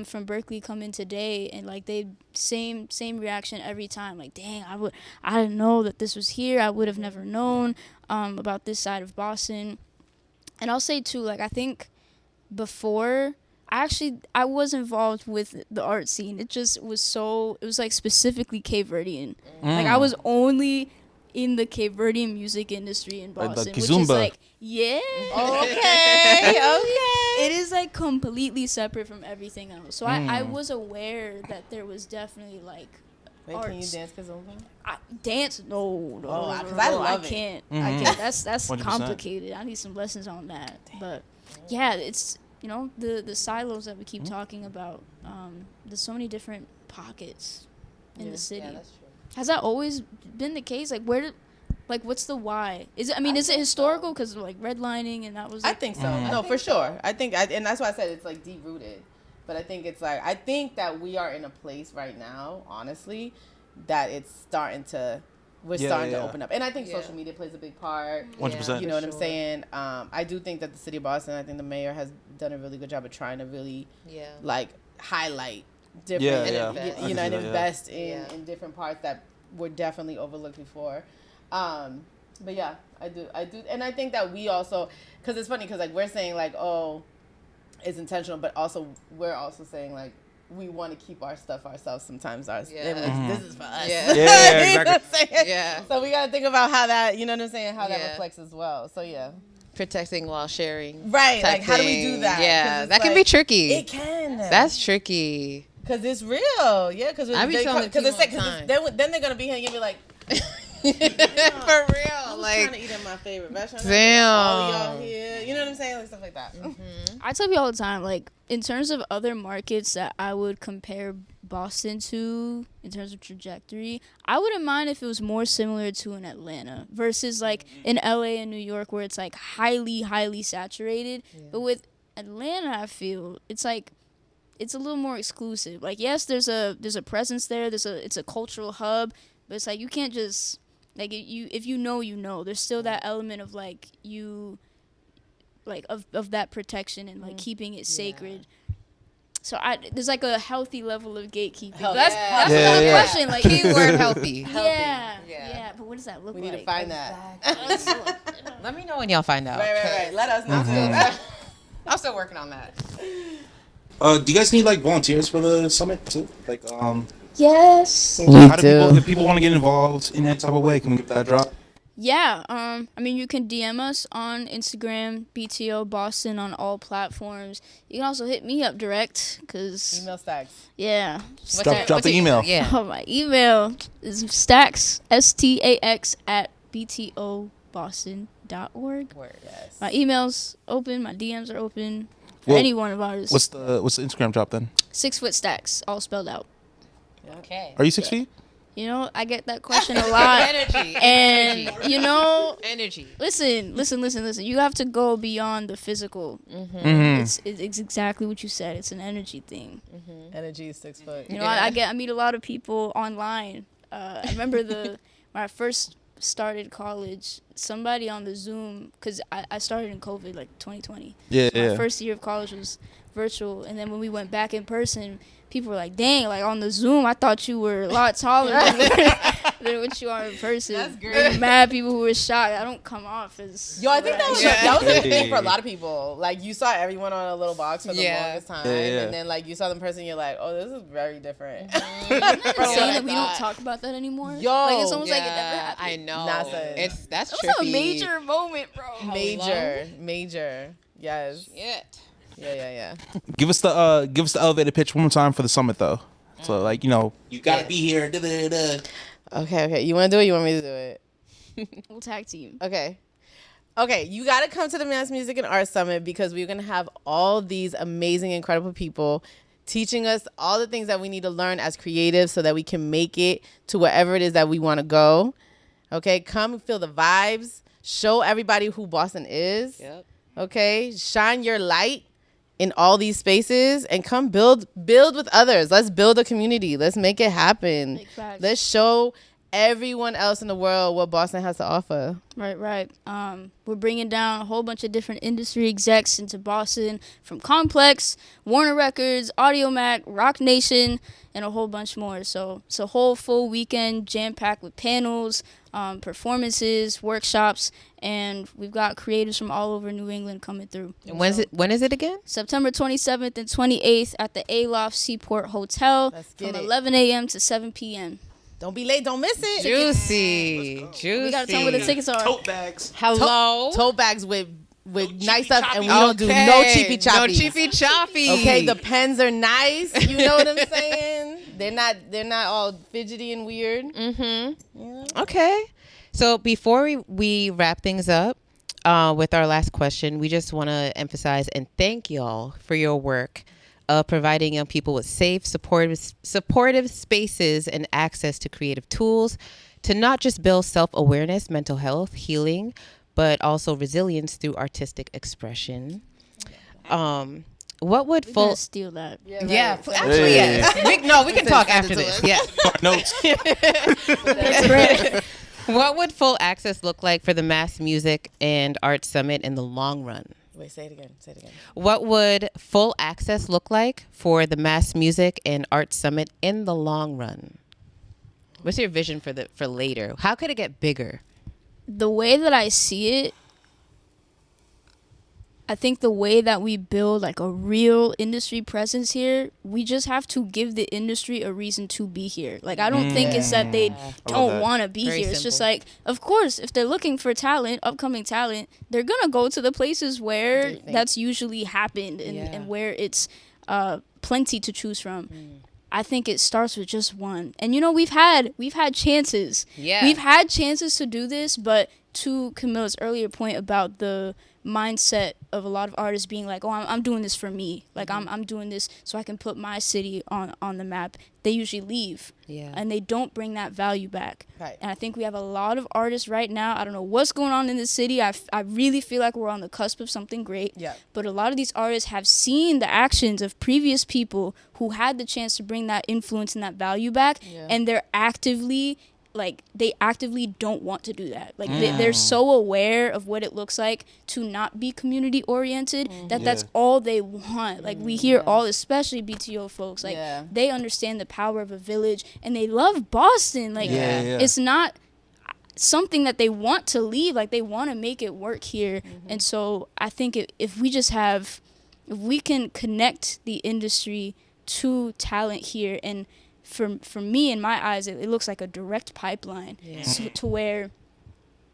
from Berkeley come in today, and like they same reaction every time. Like, dang, I didn't know that this was here. I would have never known about this side of Boston. And I'll say too, like I think before. I was involved with the art scene. It was like specifically Cape Verdean. Like I was only in the Cape Verdean music industry in Boston, which is like, okay. It is like completely separate from everything else. So I was aware that there was definitely like Wait, arts. can you dance Kazumba? Dance? No, because I love I can't. it. I can't. That's 100%. complicated. I need some lessons on that. But yeah, it's. You know, the silos that we keep talking about, there's so many different pockets in the city. Yeah, that's true. Has that always been the case? Like, what's the why? Is it historical? Because, like, redlining and that was... I think so. No, for sure. I think, and that's why I said it's, like, deep-rooted. But I think it's, like, I think that we are in a place right now, honestly, that it's starting to... We're starting to open up. And I think social media plays a big part. 100%. You know what I'm saying? I do think that the city of Boston, I think the mayor has done a really good job of trying to really, like, highlight different, and invest in different parts that were definitely overlooked before. But yeah, I do. And I think that we also, because it's funny, because, like, we're saying, like, oh, it's intentional, but also, we're also saying, like, we want to keep our stuff ourselves sometimes. This is for us. Yeah, you know what I'm exactly. saying? So we got to think about how that, you know what I'm saying, how that reflects as well. So yeah. Protecting while sharing. Right. Like, how do we do that? Yeah, that can be tricky. It can. That's tricky. Because it's real. Yeah, because I be telling people all the time. Then they're going to be here and you'll be like, For real. I was Like, trying to eat at my favorite restaurant. damn. All y'all here. You know what I'm saying? Like, stuff like that. I tell people all the time, like, in terms of other markets that I would compare Boston to in terms of trajectory, I wouldn't mind if it was more similar to an Atlanta versus like in LA and New York where it's like highly saturated. But with Atlanta, I feel it's like it's a little more exclusive. Like, yes, there's a presence there. It's a cultural hub, but it's like you can't just like if you know. There's still that element of like you. Like of that protection and like keeping it sacred. So there's like a healthy level of gatekeeping. That's another question. Like keyword healthy. Yeah. But what does that look like? We need to find that. Let me know when y'all find out. Right. Let us know. I'm still working on that. Do you guys need like volunteers for the summit too? Like, Yes. how do people, if people want to get involved in that type of way, can we get that drop? Yeah. I mean, you can DM us on Instagram, BTO Boston on all platforms. You can also hit me up direct, cause Email Stacks. yeah. Drop the email. Yeah. Oh, my email is Stacks STAX at BTOBoston.org. Yes. My email's open. My DMs are open for Well, any one of ours. What's the Instagram drop then? 6 foot stacks, all spelled out. Okay. Are you 6 feet? You know, I get that question a lot. Energy. And, you know, Energy. listen. You have to go beyond the physical. It's exactly what you said. It's an energy thing. Energy is 6 foot. You know, I meet a lot of people online. I remember when I first started college, somebody on the Zoom, because I started in COVID, like 2020. Yeah, So my first year of college was virtual. And then when we went back in person, people were like, dang, like on the Zoom, I thought you were a lot taller than what you are in person. That's great. And mad people who were shocked. I don't come off as... Yo, I think that was a big thing for a lot of people. Like, you saw everyone on a little box for the longest time. And then, like, you saw them in person, you're like, oh, this is very different. Saying that we don't talk about that anymore. Yo. Like, it's almost like it never happened. I know. That's That's That was a trippy. major moment, bro. Major. Yes. Shit. Yeah. Give us the elevator pitch one more time for the summit, though. So, like, you know, you gotta be here. Okay. You want to do it? You want me to do it? We'll tag team. Okay, you got to come to the Mass Music and Art Summit because we're going to have all these amazing, incredible people teaching us all the things that we need to learn as creatives so that we can make it to wherever it is that we want to go. Okay, come feel the vibes. Show everybody who Boston is. Yep. Okay, shine your light in all these spaces and come build with others. Let's build a community. Let's make it happen. Big facts. Let's show everyone else in the world what Boston has to offer. Right. We're bringing down a whole bunch of different industry execs into Boston, from Complex, Warner Records, Audiomack, Rock Nation, and a whole bunch more. So it's a whole full weekend jam-packed with panels, performances, workshops, and we've got creators from all over New England coming through. And when is it again? September 27th and 28th at the Aloft Seaport Hotel from 11 a.m. to 7 p.m. Don't be late. Don't miss it. Juicy. We got to tell them where the tickets are. Tote bags. Hello. Tote bags with nice stuff, and we don't do no cheapy choppies. No cheapy choppy. Okay, the pens are nice. You know what I'm saying? They're not all fidgety and weird. Mm-hmm. Yeah. Okay. So before we wrap things up with our last question, we just want to emphasize and thank y'all for your work of providing young people with safe, supportive spaces and access to creative tools to not just build self-awareness, mental health, healing, but also resilience through artistic expression. What would We're gonna steal that. Yeah, actually, yes. We can talk after this. Yeah. Notes. That's great. What would full access look like for the Mass Music and Art Summit in the long run? Wait, say it again. What would full access look like for the Mass Music and Art Summit in the long run? What's your vision for later? How could it get bigger? The way that I see it, I think the way that we build like a real industry presence here, we just have to give the industry a reason to be here. Like, I don't think it's that they don't want to be Very here. It's just simple. like, of course, if they're looking for talent, upcoming talent, they're going to go to the places where that's usually happened and where it's plenty to choose from. I think it starts with just one. And, you know, we've had chances. Yeah. We've had chances to do this, but to Camilla's earlier point about the mindset of a lot of artists being like, oh, I'm doing this for me. Like, I'm doing this so I can put my city on the map. They usually leave. Yeah. And they don't bring that value back. Right. And I think we have a lot of artists right now. I don't know what's going on in the city. I really feel like we're on the cusp of something great. Yeah. But a lot of these artists have seen the actions of previous people who had the chance to bring that influence and that value back. Yeah. And they actively don't want to do that. Like, they're so aware of what it looks like to not be community oriented that's all they want. Like, we hear all, especially BTO folks, like they understand the power of a village and they love Boston. Like, it's not something that they want to leave. Like, they want to make it work here. And so I think if we can connect the industry to talent here, and for me, in my eyes, it looks like a direct pipeline to where,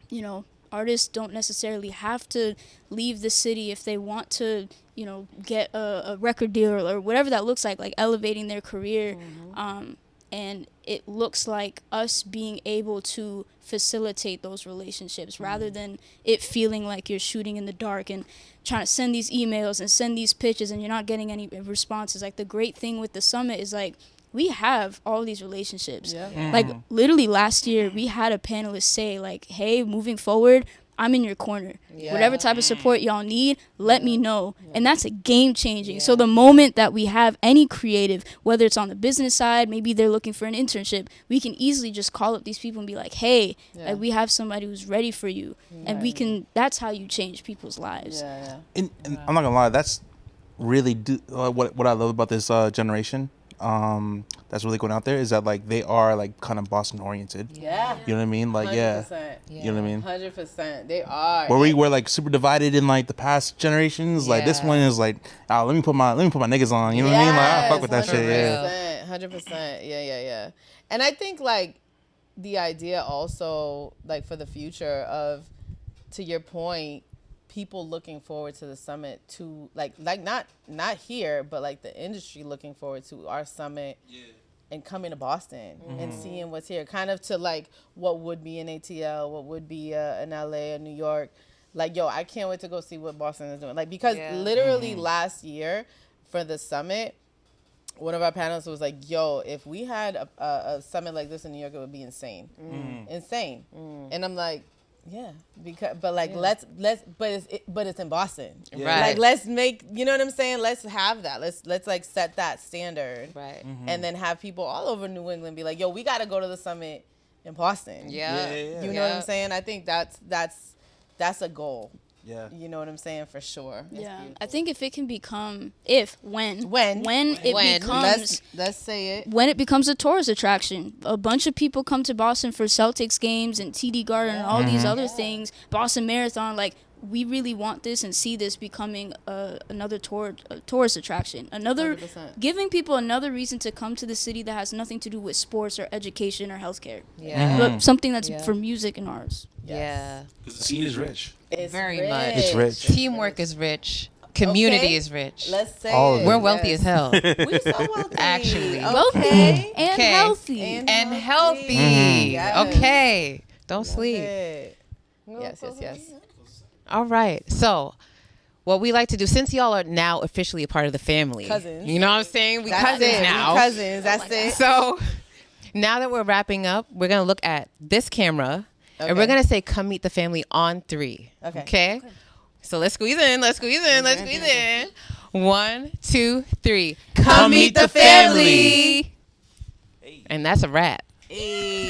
you know, artists don't necessarily have to leave the city if they want to, you know, get a record deal or whatever that looks like elevating their career. And it looks like us being able to facilitate those relationships rather than it feeling like you're shooting in the dark and trying to send these emails and send these pitches and you're not getting any responses. Like, the great thing with the summit is, like, we have all these relationships. Like, literally last year, we had a panelist say, like, hey, moving forward, I'm in your corner. Whatever type of support y'all need, let me know. And that's a game changing. So the moment that we have any creative, whether it's on the business side, maybe they're looking for an internship, we can easily just call up these people and be like, hey, like, we have somebody who's ready for you. And we can, that's how you change people's lives. And I'm not gonna lie, that's really do what I love about this generation. That's really going out there is that like they are like kind of Boston oriented. Yeah. You know what I mean? Like yeah. 100%. You know what I mean? 100%. They are. Where we were like super divided in like the past generations. Like this Yeah. one is like, oh, let me put my niggas on. You know what I mean? Like I fuck with that shit. Yeah. 100%. Yeah. And I think like the idea also like for the future of, to your point, people looking forward to the summit to like not here, but like the industry looking forward to our summit. Yeah. And coming to Boston and seeing what's here, kind of to like what would be in ATL, what would be in LA or New York. Like, yo, I can't wait to go see what Boston is doing. Like, because literally last year for the summit, one of our panelists was like, yo, if we had a summit like this in New York, it would be insane. Insane. And I'm like, yeah, but it's in Boston, Right? Like let's make, you know what I'm saying? Let's have that. Let's like set that standard, Right. And then have people all over New England be like, yo, we got to go to the summit in Boston. Yeah. You know what I'm saying? I think that's a goal. Yeah. You know what I'm saying? For sure. Yeah, I think if it can become, when it becomes, let's say it. when it becomes a tourist attraction, a bunch of people come to Boston for Celtics games and TD Garden and all these other things, Boston Marathon, like, we really want this and see this becoming another tourist attraction. 100%. Giving people another reason to come to the city that has nothing to do with sports or education or healthcare. Yeah. But something that's Yeah. for music and arts. Yeah. Because the scene is rich. It's Very rich. much. It's rich. Teamwork is rich. Community Okay. is rich. Let's say All of it. it. We're wealthy as hell. We're so wealthy. Actually. Wealthy Okay. and Okay. healthy. And And healthy. Yes. Okay. Don't sleep. Okay. Yes. All right. So, what we like to do, since y'all are now officially a part of the family, Cousins. you know what I'm saying? We That's cousins it. now. We cousins. That's it. So, now that we're wrapping up, we're going to look at this camera and Okay. we're going to say, come meet the family on 3. Okay. So, let's squeeze in. Let's squeeze in. 1, 2, 3. Come meet the family. And that's a wrap. Hey.